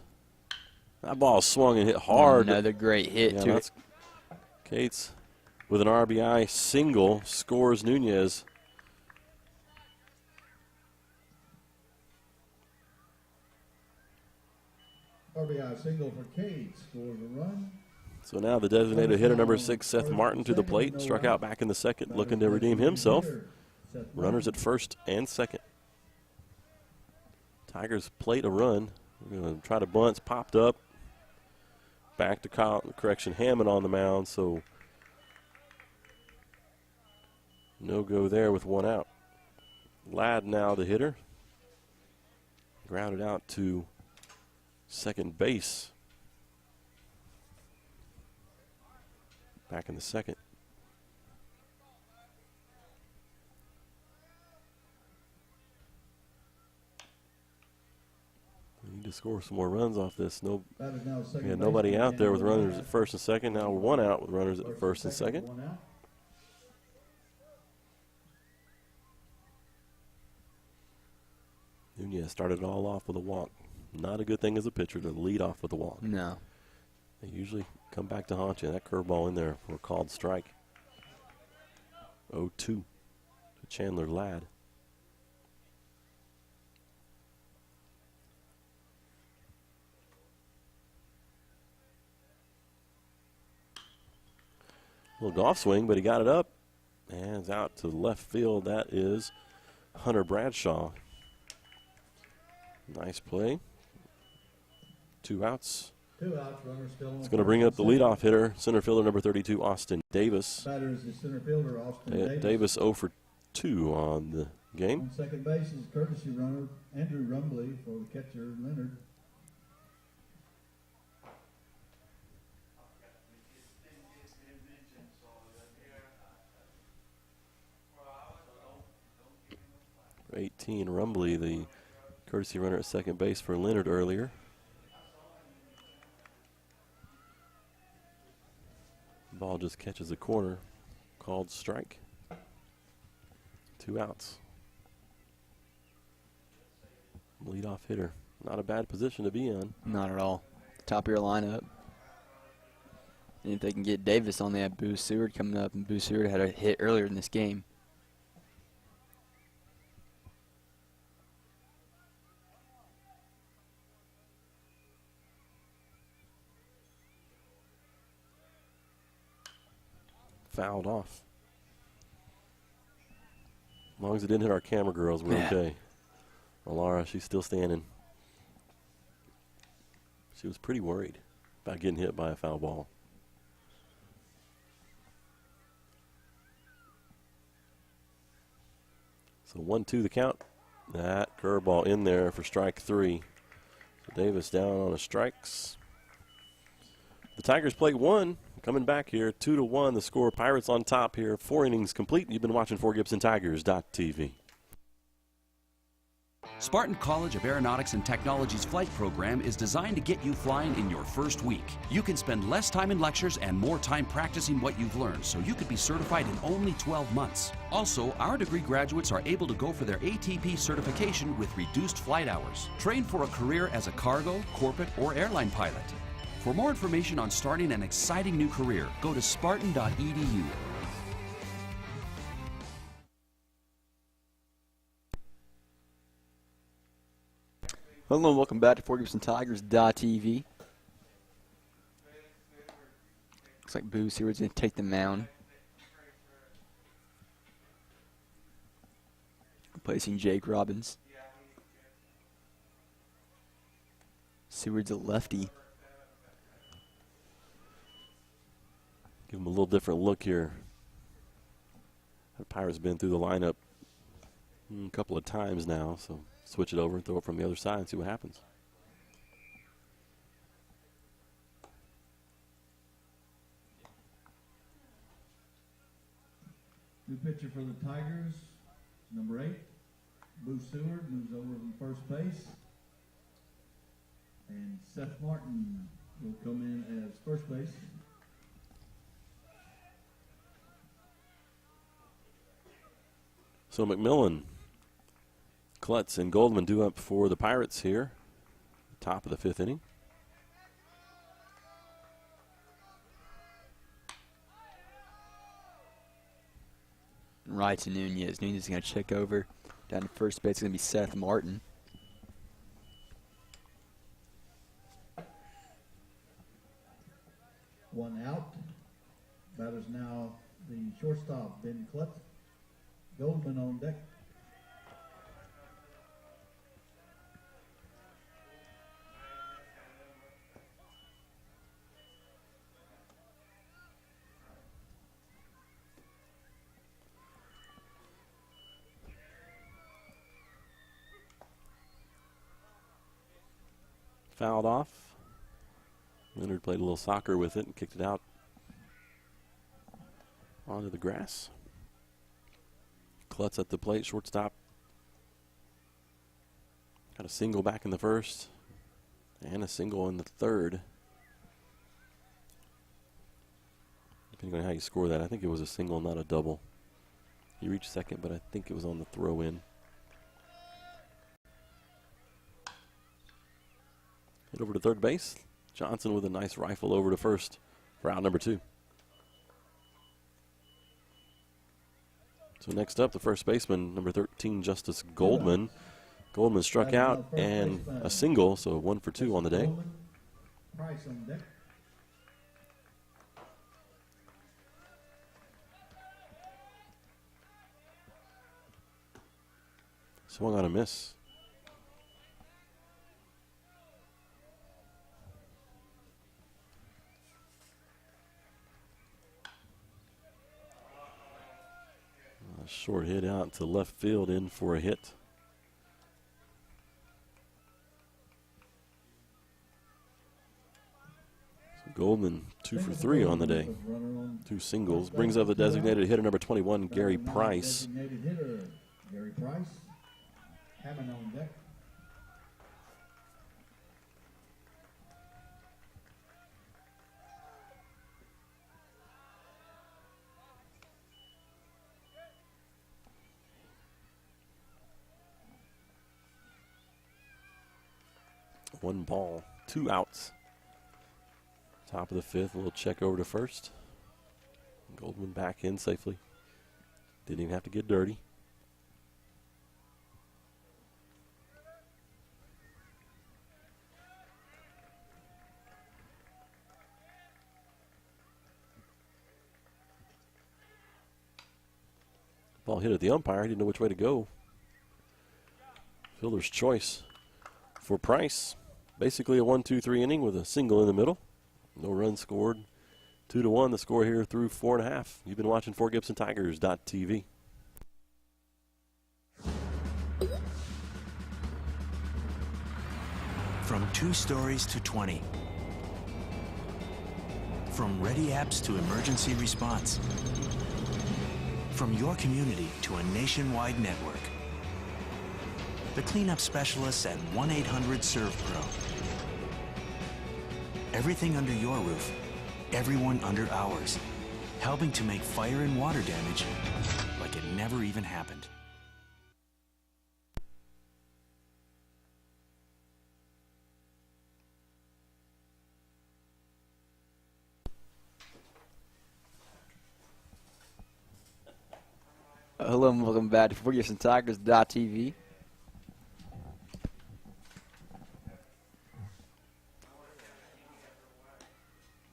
That ball swung and hit hard.
Another great hit,
Yeah,
too.
that's Cates with an RBI single scores Nunez.
RBI single for Cates. Scores a run.
So now the designated hitter, number 6, Seth Martin, to the plate. Struck out back in the second, looking to redeem himself. Runners at first and second. Tigers plate a run. We're going to try to bunt. Popped up. Back to Hammond on the mound, so no go there with one out. Ladd now the hitter. Grounded out to second base. Back in the second. We need to score some more runs off this. We had nobody out there with runners at first and second. Now we're one out with runners at first and second. Nunez started it all off with a walk. Not a good thing as a pitcher to lead off with a walk.
No.
They usually come back to haunt you. That curveball in there for a called strike. 0-2 to Chandler Ladd. Little golf swing, but he got it up. And it's out to left field. That is Hunter Bradshaw. Nice play. 2 outs.
2 outs, runner still on.
It's going to bring up the leadoff hitter, center fielder number 32, Austin Davis.
Batter is the center fielder, Austin Davis.
Davis 0 for 2 on the game.
On second base is courtesy runner Andrew Rumbley for the catcher Leonard.
For 18, Rumbley, the courtesy runner at second base for Leonard earlier. Ball just catches a corner. Called strike. 2 outs. Leadoff hitter. Not a bad position to be in.
Not at all. Top of your lineup. And if they can get Davis on, they have Boo Seward coming up, and Boo Seward had a hit earlier in this game.
Fouled off. As long as it didn't hit our camera girls, we're okay. Well, Laura, she's still standing. She was pretty worried about getting hit by a foul ball. So 1-2 the count. That curveball in there for strike 3. So Davis down on the strikes. The Tigers play 1. Coming back here, 2-1, the score. Pirates on top here. 4 innings complete. You've been watching 4GibsonTigers.tv.
Spartan College of Aeronautics and Technology's flight program is designed to get you flying in your first week. You can spend less time in lectures and more time practicing what you've learned, so you could be certified in only 12 months. Also, our degree graduates are able to go for their ATP certification with reduced flight hours. Train for a career as a cargo, corporate, or airline pilot. For more information on starting an exciting new career, go to spartan.edu.
Hello and welcome back to 4GibsonTigers.tv. Looks like Boo Seward's going to take the mound. Replacing Jake Robbins. Seward's a lefty.
Give them a little different look here. The Pirates have been through the lineup a couple of times now, so switch it over and throw it from the other side and see what happens.
New pitcher for the Tigers, number 8, Boo Seward moves over from first base. And Seth Martin will come in as first base.
So McMillan, Klutz, and Goldman due up for the Pirates here. Top of the 5th inning.
Right to Nunez. Nunez is going to check over. Down to first base, it's going to be Seth Martin.
One out. Batters now the shortstop, Ben Klutz. Goldman on deck.
Fouled off. Leonard played a little soccer with it and kicked it out onto the grass. Klutz at the plate, shortstop. Got a single back in the first and a single in the third. Depending on how you score that, I think it was a single, not a double. He reached second, but I think it was on the throw in. Hit over to third base. Johnson with a nice rifle over to first for out number 2. So next up, the first baseman, number 13, Justice Goldman. Goldman struck out and a single, so 1 for 2 on the day.
Price on deck.
Swung on a miss. A short hit out to left field, in for a hit. So Goldman 2 for 3 on the day. 2 singles. Brings up the designated hitter number 21, Gary Price.
Designated hitter, Gary Price. Hammond on deck.
One ball, 2 outs. Top of the 5th, a little check over to first. Goldman back in safely. Didn't even have to get dirty. Ball hit at the umpire. He didn't know which way to go. Fielder's choice for Price. Basically a 1-2-3 inning with a single in the middle. No runs scored. 2-1 the score here through 4.5. You've been watching FortGibsonTigers.tv.
From 2 stories to 20. From ready apps to emergency response. From your community to a nationwide network. The cleanup specialists at 1-800-SERVE-PRO. Everything under your roof, everyone under ours. Helping to make fire and water damage like it never even happened.
Hello and welcome back to FortGibsonTigers.tv.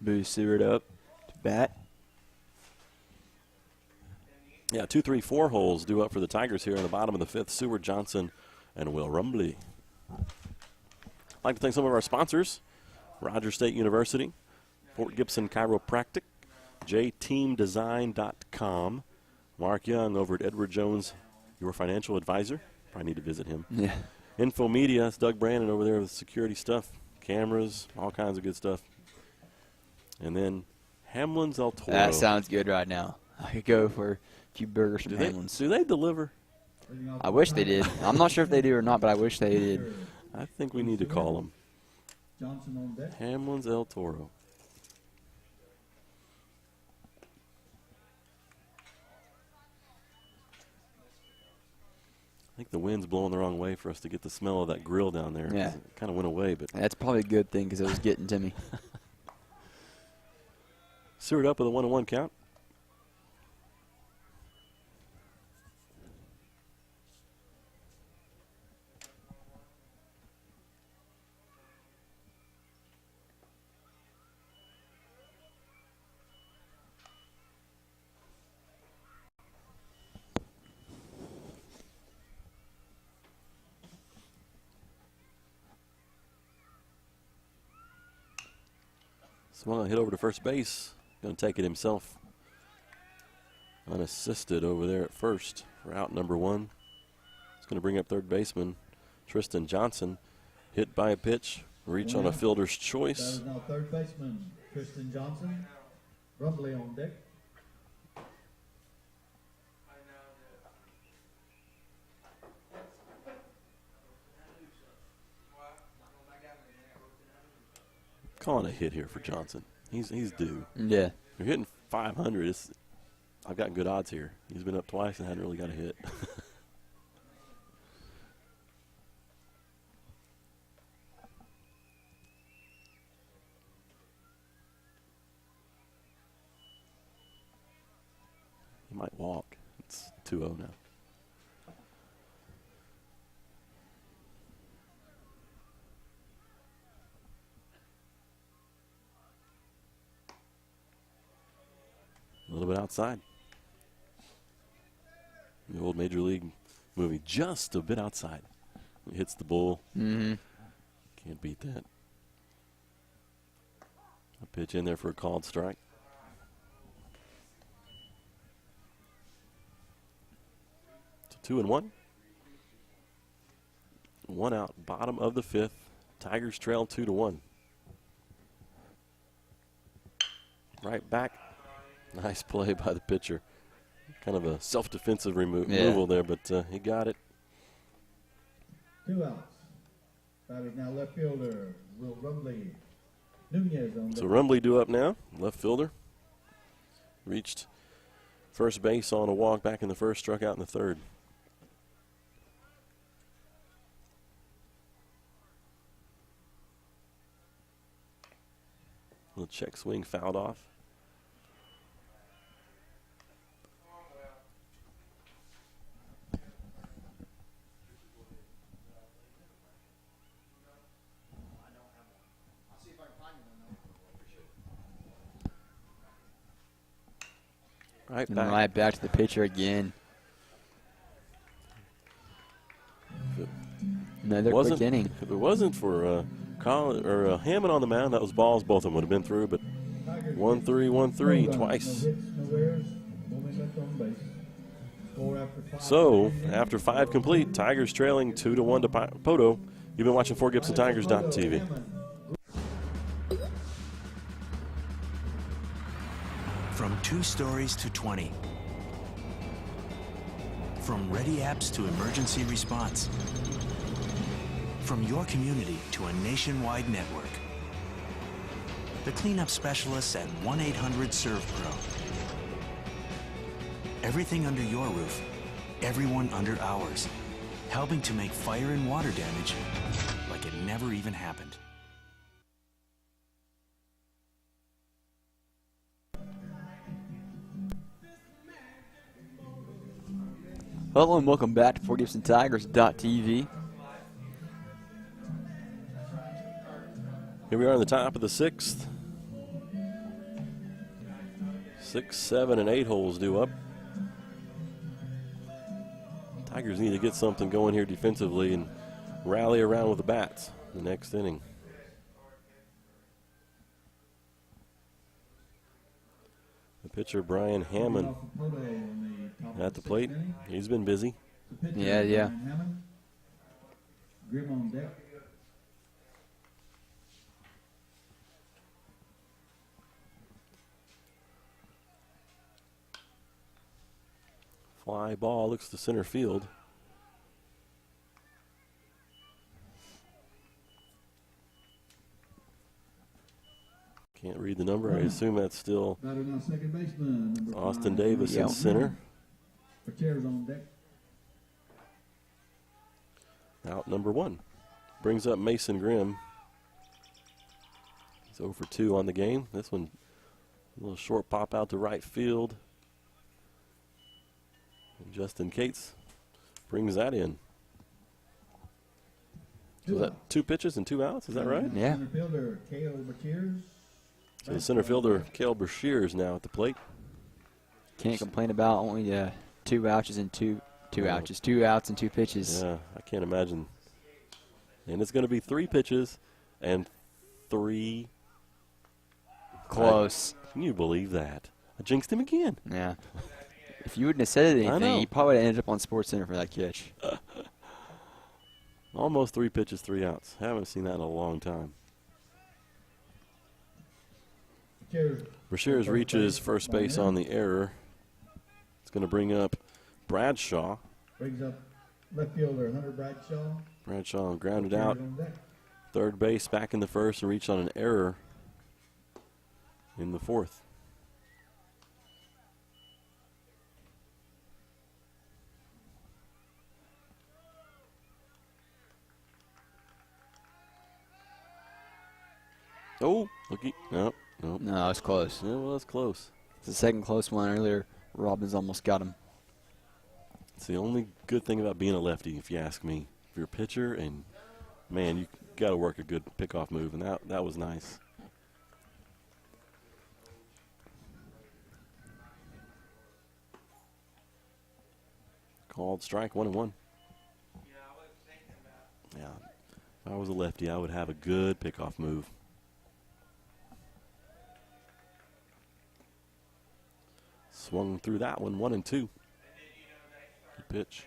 Boo Seward up to bat.
Yeah, 2, 3, 4 holes due up for the Tigers here in the bottom of the 5th. Seward, Johnson, and Will Rumbley. I'd like to thank some of our sponsors. Rogers State University, Fort Gibson Chiropractic, jteamdesign.com, Mark Young over at Edward Jones, your financial advisor. Probably need to visit him.
Yeah.
Infomedia, that's Doug Brandon over there with security stuff, cameras, all kinds of good stuff. And then Hamlin's El Toro.
That sounds good right now. I could go for a few burgers from Hamlin's.
Do they deliver?
I wish they did. I'm not sure if they do or not, but I wish they did.
I think we need to call them.
Johnson on deck.
Hamlin's El Toro. I think the wind's blowing the wrong way for us to get the smell of that grill down there.
Yeah.
It kind of went away, but
That's probably a good thing because it was getting to me.
Seward up with a 1-1 count. Swung a hit over to first base. Going to take it himself. Unassisted over there at first for out number 1. It's going to bring up third baseman Tristan Johnson. Hit by a pitch. Reach on a fielder's
That
choice.
is now third baseman Tristan Johnson. Rumbly on deck.
Calling a hit here for Johnson. He's due.
Yeah.
You're hitting 500. I've got good odds here. He's been up twice and hadn't really got a hit. He might walk. It's 2-0 now. A little bit outside. The old Major League movie, just a bit outside. He hits the bull.
Mm-hmm.
Can't beat that. A pitch in there for a called strike. So 2-1. 1 out, bottom of the 5th. Tigers trail 2-1. Right back. Nice play by the pitcher. Kind of a self-defensive removal there, but he got it.
2 outs. That is now left fielder Will Rumbly. Nunez on
So
deck.
Rumbly due up now, left fielder. Reached first base on a walk back in the first, struck out in the third. Little check swing fouled off. Right
And
back.
right back to the pitcher again. Another quick inning.
If it wasn't for Hammond on the mound, that was balls. Both of them would have been through, but 1-3, 1-3
No
twice.
hits, no errors, no men left on base. Score after 5.
So, after 5 complete, Tigers trailing 2-1 to Poto. You've been watching 4GibsonTigers.tv.
From 2 stories to 20. From ready apps to emergency response. From your community to a nationwide network. The cleanup specialists at 1-800-SERVE-PRO. Everything under your roof, everyone under ours. Helping to make fire and water damage like it never even happened.
Hello and welcome back to 4GibsonTigers.tv.
Here we are in the top of the 6th. 6, 7, and 8 holes due up. Tigers need to get something going here defensively and rally around with the bats in the next inning. The pitcher, Brian Hammond, at the plate. He's been busy.
Yeah.
Grim on deck.
Fly ball looks to center field. Can't read the number. I assume that's still
Batter now second baseman. Number
Austin
5,
Davis
Yeah.
in center.
For chairs on deck.
Out number 1. Brings up Mason Grimm. He's 0 for 2 on the game. This one, a little short pop out to right field. And Justin Cates brings that in. So is that 2 pitches and 2 outs? Is that right?
Yeah.
Center fielder Cale Bertiers.
So the center fielder, Cale Brashear, is now at the plate.
Can't complain about only 2 outs and two outs. 2 outs and 2 pitches.
Yeah, I can't imagine. And it's going to be 3 pitches and 3
close.
Can you believe that? I jinxed him again.
Yeah. If you wouldn't have said
I know.
anything, he probably would have ended up on Sports Center for that catch.
Almost 3 pitches, 3 outs. Haven't seen that in a long time. Brashears reaches first base on the error. It's going to bring up Bradshaw.
Brings up left fielder Hunter Bradshaw.
Bradshaw grounded
Appears
out.
on deck.
Third base back in the first and reached on an error in the fourth. Oh, looky. No, no.
No, it's close.
Yeah, well, that's close.
It's the second close one earlier. Robbins almost got him.
It's the only good thing about being a lefty, if you ask me. If you're a pitcher, and, man, you got to work a good pickoff move, and that was nice. Called strike 1-1. Yeah, if I was a lefty, I would have a good pickoff move. Swung through that one, 1-2. Good pitch.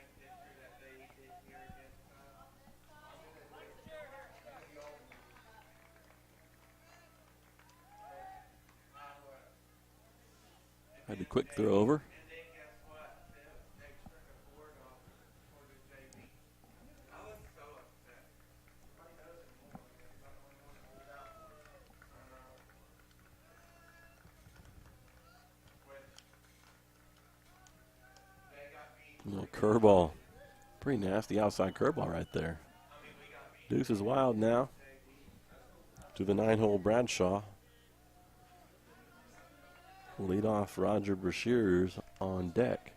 Had a quick throw over. Little curveball. Pretty nasty outside curveball right there. Deuce is wild now. To the 9-hole Bradshaw. Lead off Roger Brashears on deck.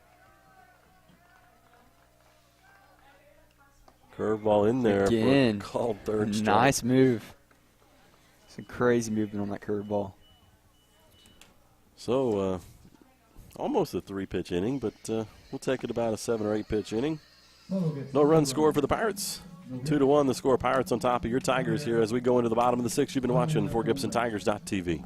Curveball in there
Again.
for a called third strike.
Nice move. Some crazy movement on that curveball.
So, almost a 3-pitch inning, but we'll take it about a 7 or 8 pitch inning. No run score for the Pirates. 2-1 the score. Pirates on top of your Tigers here as we go into the bottom of the 6th. You've been watching FortGibsonTigers.tv.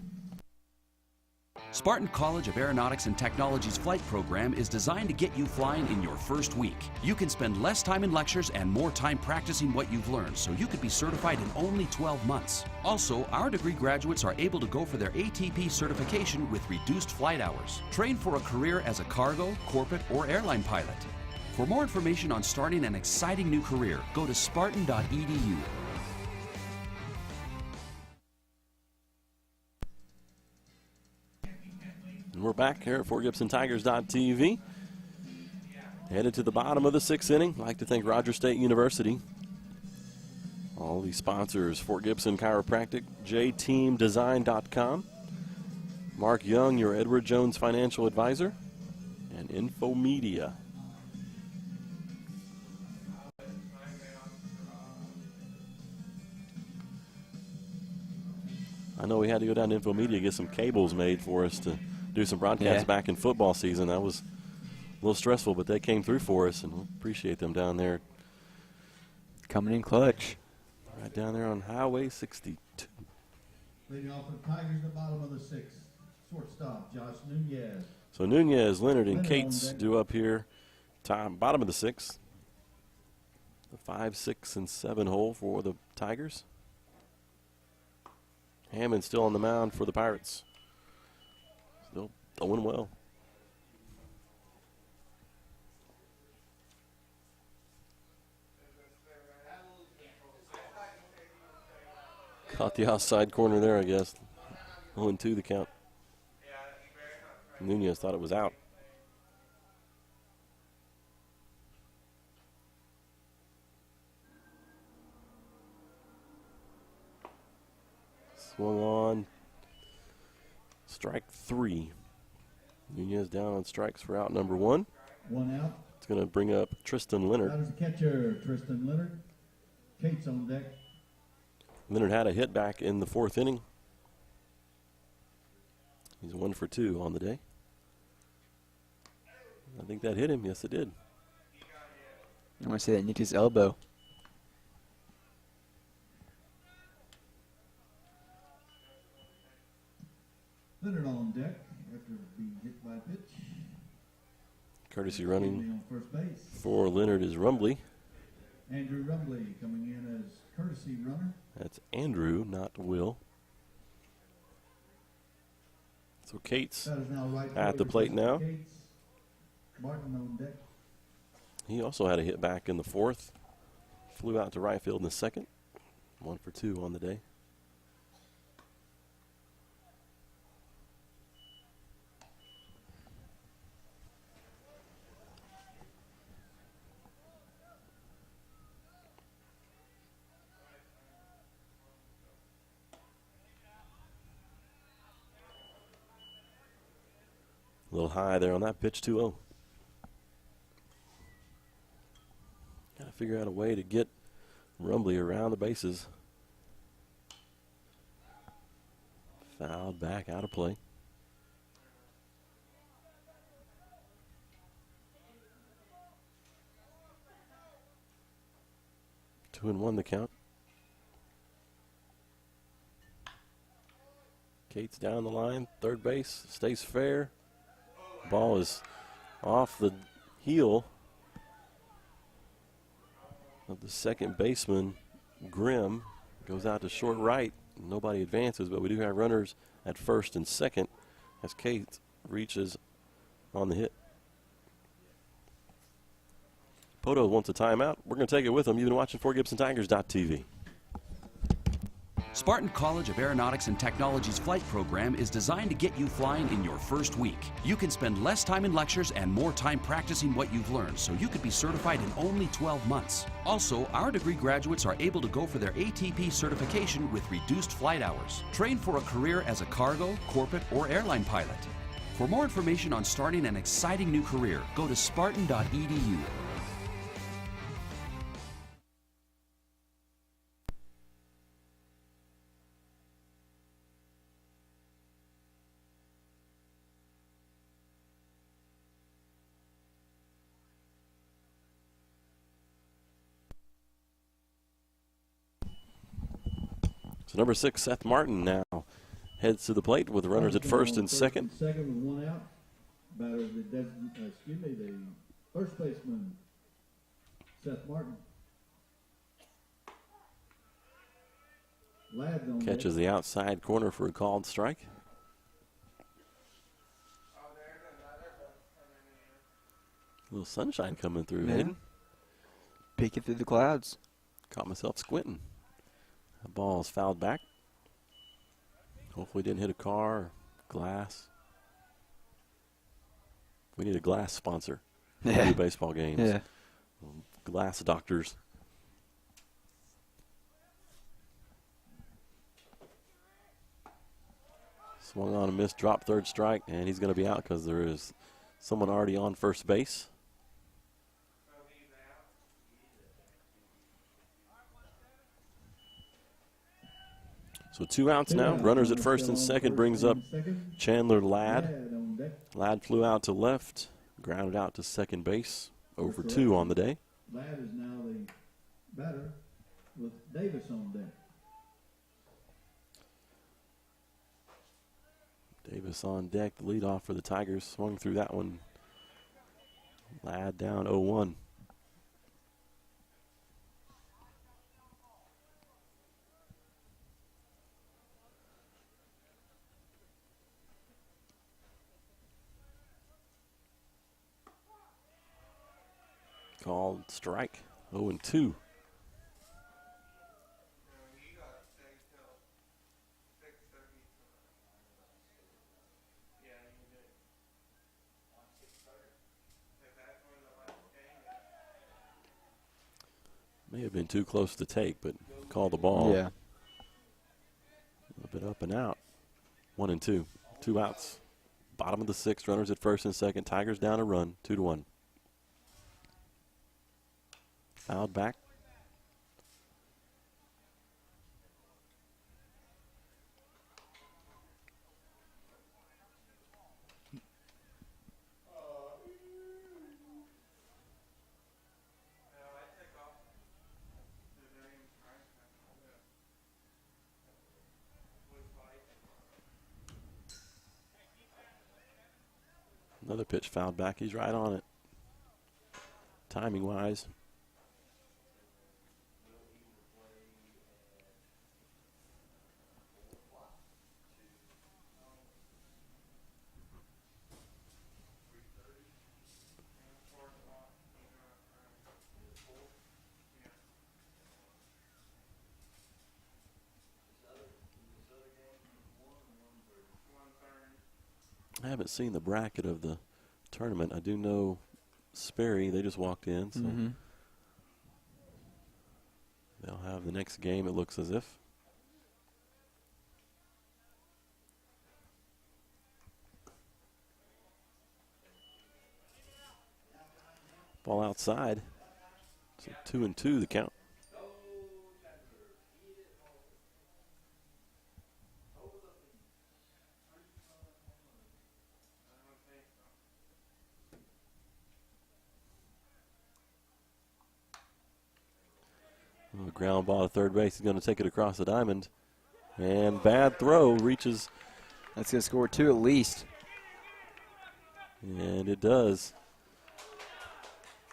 Spartan College of Aeronautics and Technology's flight program is designed to get you flying in your first week. You can spend less time in lectures and more time practicing what you've learned, so you could be certified in only 12 months. Also, our degree graduates are able to go for their ATP certification with reduced flight hours. Train for a career as a cargo, corporate, or airline pilot. For more information on starting an exciting new career, go to spartan.edu.
And we're back here at FortGibsonTigers.tv. Headed to the bottom of the 6th inning. I'd like to thank Roger State University. All these sponsors: Fort Gibson Chiropractic, JTeamDesign.com, Mark Young, your Edward Jones financial advisor, and Infomedia. I know we had to go down to Infomedia, get some cables made for us to do some broadcasts back in football season. That was a little stressful, but they came through for us, and we appreciate them down there.
Coming in clutch.
Right down there on Highway 62.
Leading off for the Tigers at the bottom of the 6th. Shortstop, Josh Nunez.
So Nunez, Leonard, and
Leonard
Cates
on deck.
due up here. Bottom of the 6th. The 5, 6, and 7 hole for the Tigers. Hammond still on the mound for the Pirates. Still throwing well. Caught the outside corner there, I guess. 0-2 the count. Nunez thought it was out. Swung on. Strike 3. Nunez down on strikes for out number 1.
1 out.
It's going to bring up Tristan Leonard.
That is the catcher, Tristan Leonard. Cates on deck.
Leonard had a hit back in the 4th inning. He's 1 for 2 on the day. I think that hit him. Yes, it did.
I want to say that nicked his elbow.
Leonard on deck after being hit by a pitch.
Courtesy
Rumbly
running
on first base.
for Leonard is Rumbly.
Andrew Rumbly coming in as courtesy runner.
That's Andrew, not Will. So Cates
That is now right
at the
fielder
plate
Justin
now.
Cates. Martin on deck.
He also had a hit back in the fourth. Flew out to right field in the second. 1 for 2 on the day. A little high there on that pitch, 2-0. Got to figure out a way to get Rumbly around the bases. Fouled back, out of play. Two and one the count. Cates down the line, third base, stays fair. Ball is off the heel of the second baseman, Grimm. Goes out to short right. Nobody advances, but we do have runners at first and second as Cates reaches on the hit. Poto wants a timeout. We're going to take it with him. You've been watching 4GibsonTigers.tv.
Spartan College of Aeronautics and Technology's flight program is designed to get you flying in your first week. You can spend less time in lectures and more time practicing what you've learned, so you could be certified in only 12 months. Also, our degree graduates are able to go for their ATP certification with reduced flight hours. Train for a career as a cargo, corporate, or airline pilot. For more information on starting an exciting new career, go to spartan.edu.
So number 6, Seth Martin now heads to the plate with runners at first and second.
Second with one out. Batter the the first baseman, Seth Martin. Ladd on
Catches the outside corner for a called strike. A little sunshine coming through,
Yeah.
Hayden.
Peeking through the clouds.
Caught myself squinting. The ball's fouled back. Hopefully didn't hit a car or glass. We need a glass sponsor for
Yeah.
new baseball games.
Yeah.
Glass doctors. Swung on a miss, dropped third strike, and he's going to be out because there is someone already on first base. So 2 outs now. Runners at first and second brings up Chandler Ladd.
on deck.
Ladd flew out to left, grounded out to second base. Over 2 on the day.
Ladd is now the batter with Davis on deck.
Davis on deck, the leadoff for the Tigers. Swung through that one. Ladd down 0-1. Called strike. 0-2. May have been too close to take, but called the ball.
Yeah.
A little bit up and out. 1-2. 2 outs. Bottom of the 6th. Runners at first and second. Tigers down a run. 2-1. Fouled back. Another pitch fouled back. He's right on it, timing-wise. I haven't seen the bracket of the tournament. I do know Sperry, they just walked in, so they'll have the next game, it looks as if. Ball outside. So 2-2 the count. A ground ball to third base. He's going to take it across the diamond. And bad throw reaches.
That's going to score 2 at least.
And it does.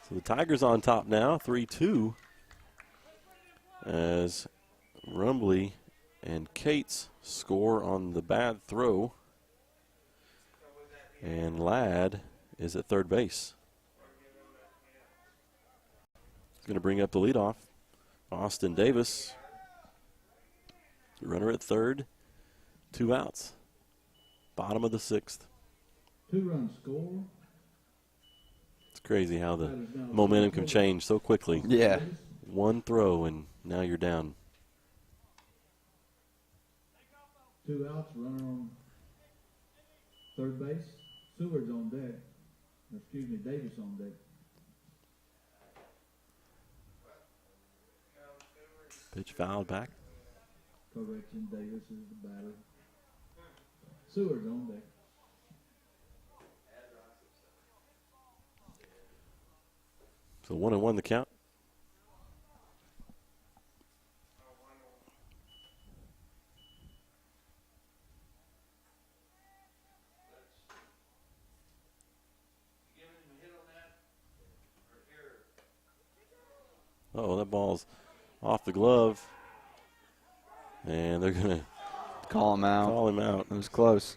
So the Tigers on top now, 3-2. As Rumbly and Cates score on the bad throw. And Ladd is at third base. He's going to bring up the leadoff. Austin Davis, runner at third, 2 outs. Bottom of the 6th.
2-run score.
It's crazy how the momentum can change so quickly.
Yeah.
One throw and now you're down.
2 outs, runner on third base. Seward's on deck. Excuse me, Davis on deck.
Pitch fouled back.
Correction, Davis is the batter. Seward's on deck.
So 1-1 the count. Oh, that ball's off the glove. And they're going to
Call him out.
call him out.
It was close.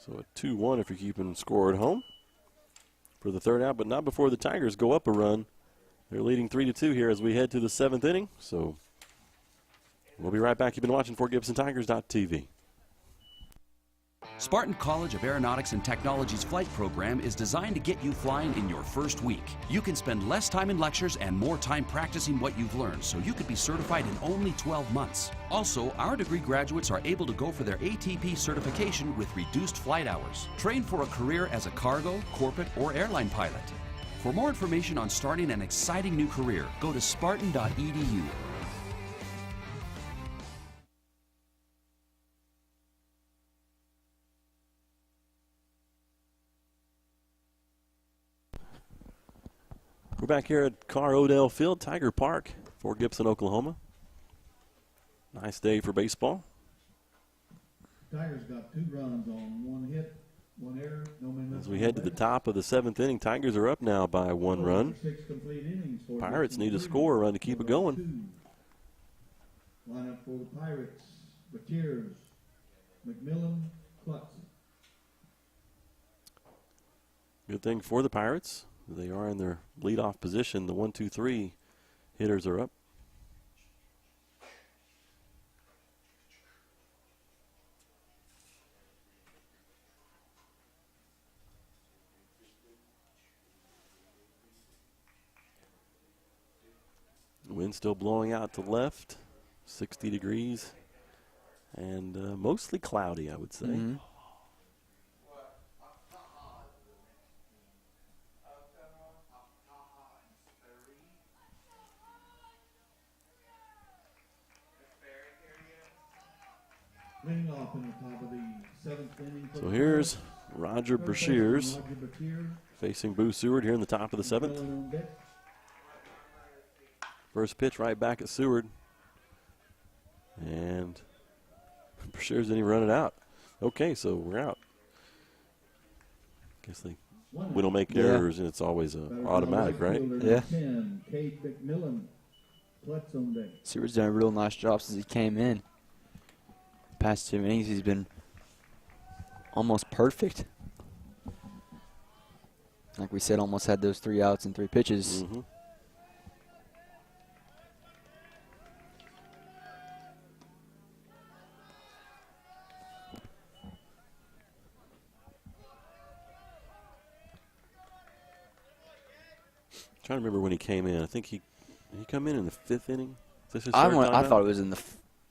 So a 2-1 if you're keeping score at home for the third out, but not before the Tigers go up a run. They're leading 3-2 here as we head to the 7th inning. So we'll be right back. You've been watching FortGibsonTigers.tv.
Spartan College of Aeronautics and Technology's flight program is designed to get you flying in your first week. You can spend less time in lectures and more time practicing what you've learned, so you could be certified in only 12 months. Also, our degree graduates are able to go for their ATP certification with reduced flight hours. Train for a career as a cargo, corporate, or airline pilot. For more information on starting an exciting new career, go to spartan.edu.
We're back here at Carr Odell Field, Tiger Park, Fort Gibson, Oklahoma. Nice day for baseball.
Tigers got 2 runs on 1 hit, 1 error, no man.
As we head to the top of the 7th inning, Tigers are up now by 1 run.
6 complete innings for
Pirates need to
Gibson.
score a run to keep it going.
Lineup for the Pirates: Batiers, McMillan, Klutz.
Good thing for the Pirates. They are in their leadoff position. The 1-2-3 hitters are up. The wind still blowing out to left, 60 degrees, and mostly cloudy, I would say.
Leading off in the top of the 7th inning. for
So
the
here's
Pirates.
Roger
Third baseman
Brashears
Roger Batier,
facing Boo Seward here in the top of the 7th.
McMillan on deck.
First pitch right back at Seward. And Brashears didn't even run it out. Okay, so we're out. Guess we don't make
Yeah.
errors, and it's always automatic, right?
Yeah.
10, Cade McMillan, Klutz on deck.
Seward's done a real nice job since he came in. Past 2 innings, he's been almost perfect. Like we said, almost had those 3 outs and 3 pitches.
Mm-hmm. Trying to remember when he came in. I think did he come in the 5th inning? Is this his third
I
time
thought
out?
it was in the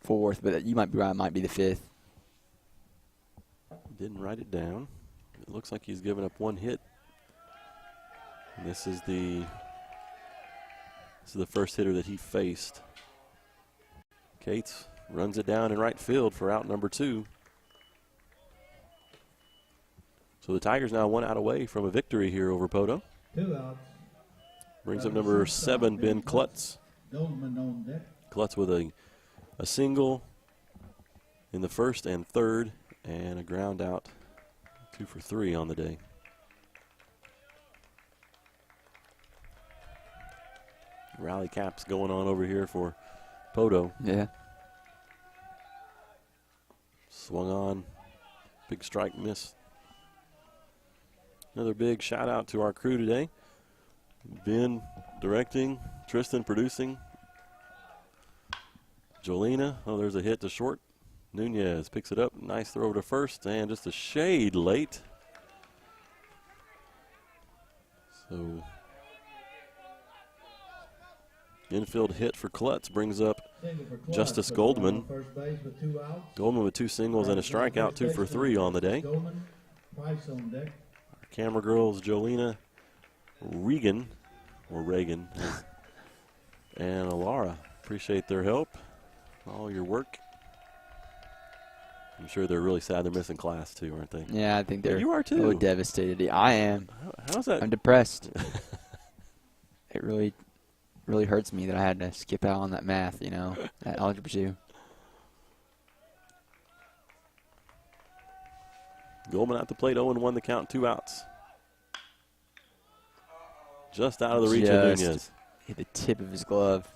4th, but you might be right. It might be the 5th.
Didn't write it down. It looks like he's given up 1 hit. And this is the first hitter that he faced. Cates runs it down in right field for out number 2. So the Tigers now 1 out away from a victory here over Poto.
2 outs.
Brings up number 7, Ben Klutz.
Goldman on deck.
Klutz with a single in the 1st and 3rd, and a ground out, 2 for 3 on the day. Rally caps going on over here for Poto.
Yeah.
Swung on, big strike miss. Another big shout out to our crew today. Ben directing, Tristan producing. Jolena, oh, there's a hit to short. Nunez picks it up, nice throw over to first, and just a shade late. So, infield hit for Klutz brings up
Single for Klutz.
Justice
Put
Goldman.
on first base with 2 outs.
Goldman with 2 singles and a strikeout, 2 for 3 on the day.
Goldman, Price on deck.
Our camera girls, Jolena, Regan, and Alara. Appreciate their help, all your work. I'm sure they're really sad they're missing class too, aren't they?
Yeah, I think they're
You are
a little
too.
devastated. I am.
How's that?
I'm depressed. It really hurts me that I had to skip out on that math, at Algebra 2.
Goldman at the plate, 0-1 the count, 2 outs. Just out of the reach of
Just
Nunez.
hit the tip of his glove.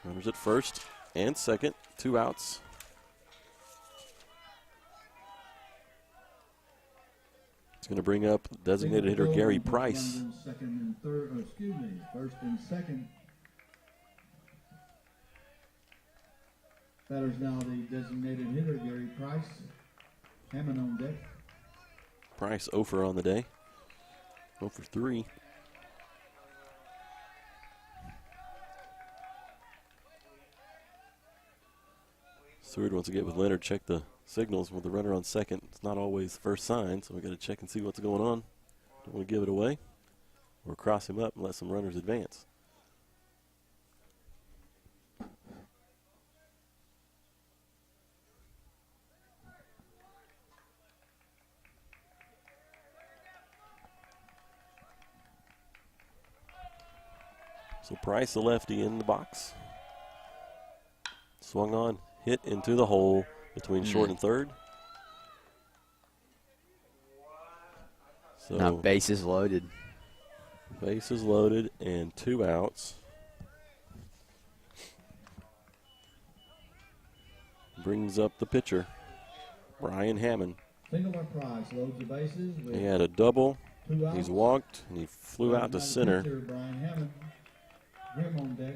Runners at first and second, 2 outs. It's going to bring up designated hitter Gary Price.
Second and third, first and second. Batters now the designated hitter Gary Price. Hammond on deck.
Price 0 for on the day. 0 for 3. Seward wants to get with Leonard, check the signals with the runner on second. It's not always the first sign, so we got to check and see what's going on. Don't want to give it away or cross him up and let some runners advance. So Price, the lefty, in the box. Swung on, hit into the hole between short and third. So
Now bases loaded.
bases loaded and 2 outs. Brings up the pitcher, Brian Hammond.
Single by Price loads the bases with
He had a double.
2 outs.
He's walked and he flew out to
Now the
center.
pitcher, Brian Hammond. Grim on deck.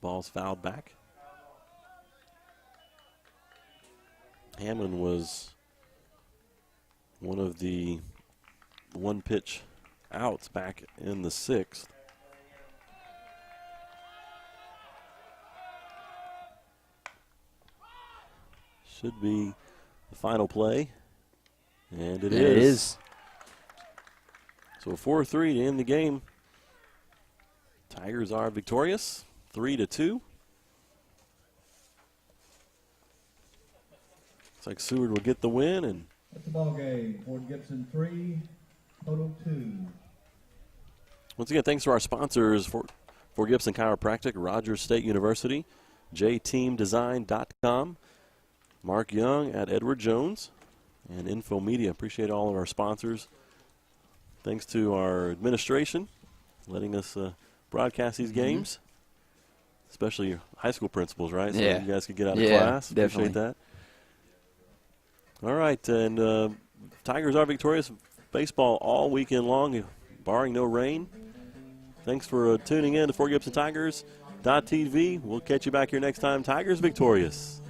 Ball's fouled back. Hammond was one of the 1-pitch outs back in the 6th. Should be the final play. And it
It
is.
is.
So 4-3 to end the game. Tigers are victorious, 3-2. Looks like Seward will get the win, and
That's the ball game. Ford Gibson 3, Poto 2.
once again, thanks to our sponsors. Fort Gibson Chiropractic, Rogers State University, jteamdesign.com, Mark Young at Edward Jones, and Info Media. Appreciate all of our sponsors. Thanks to our administration letting us broadcast these games, especially your high school principals, right? So
Yeah.
you guys could get out of
Yeah,
class.
definitely.
Appreciate that. All right, and Tigers are victorious. Baseball all weekend long, barring no rain. Thanks for tuning in to Fort Gibson Tigers.tv. We'll catch you back here next time. Tigers victorious.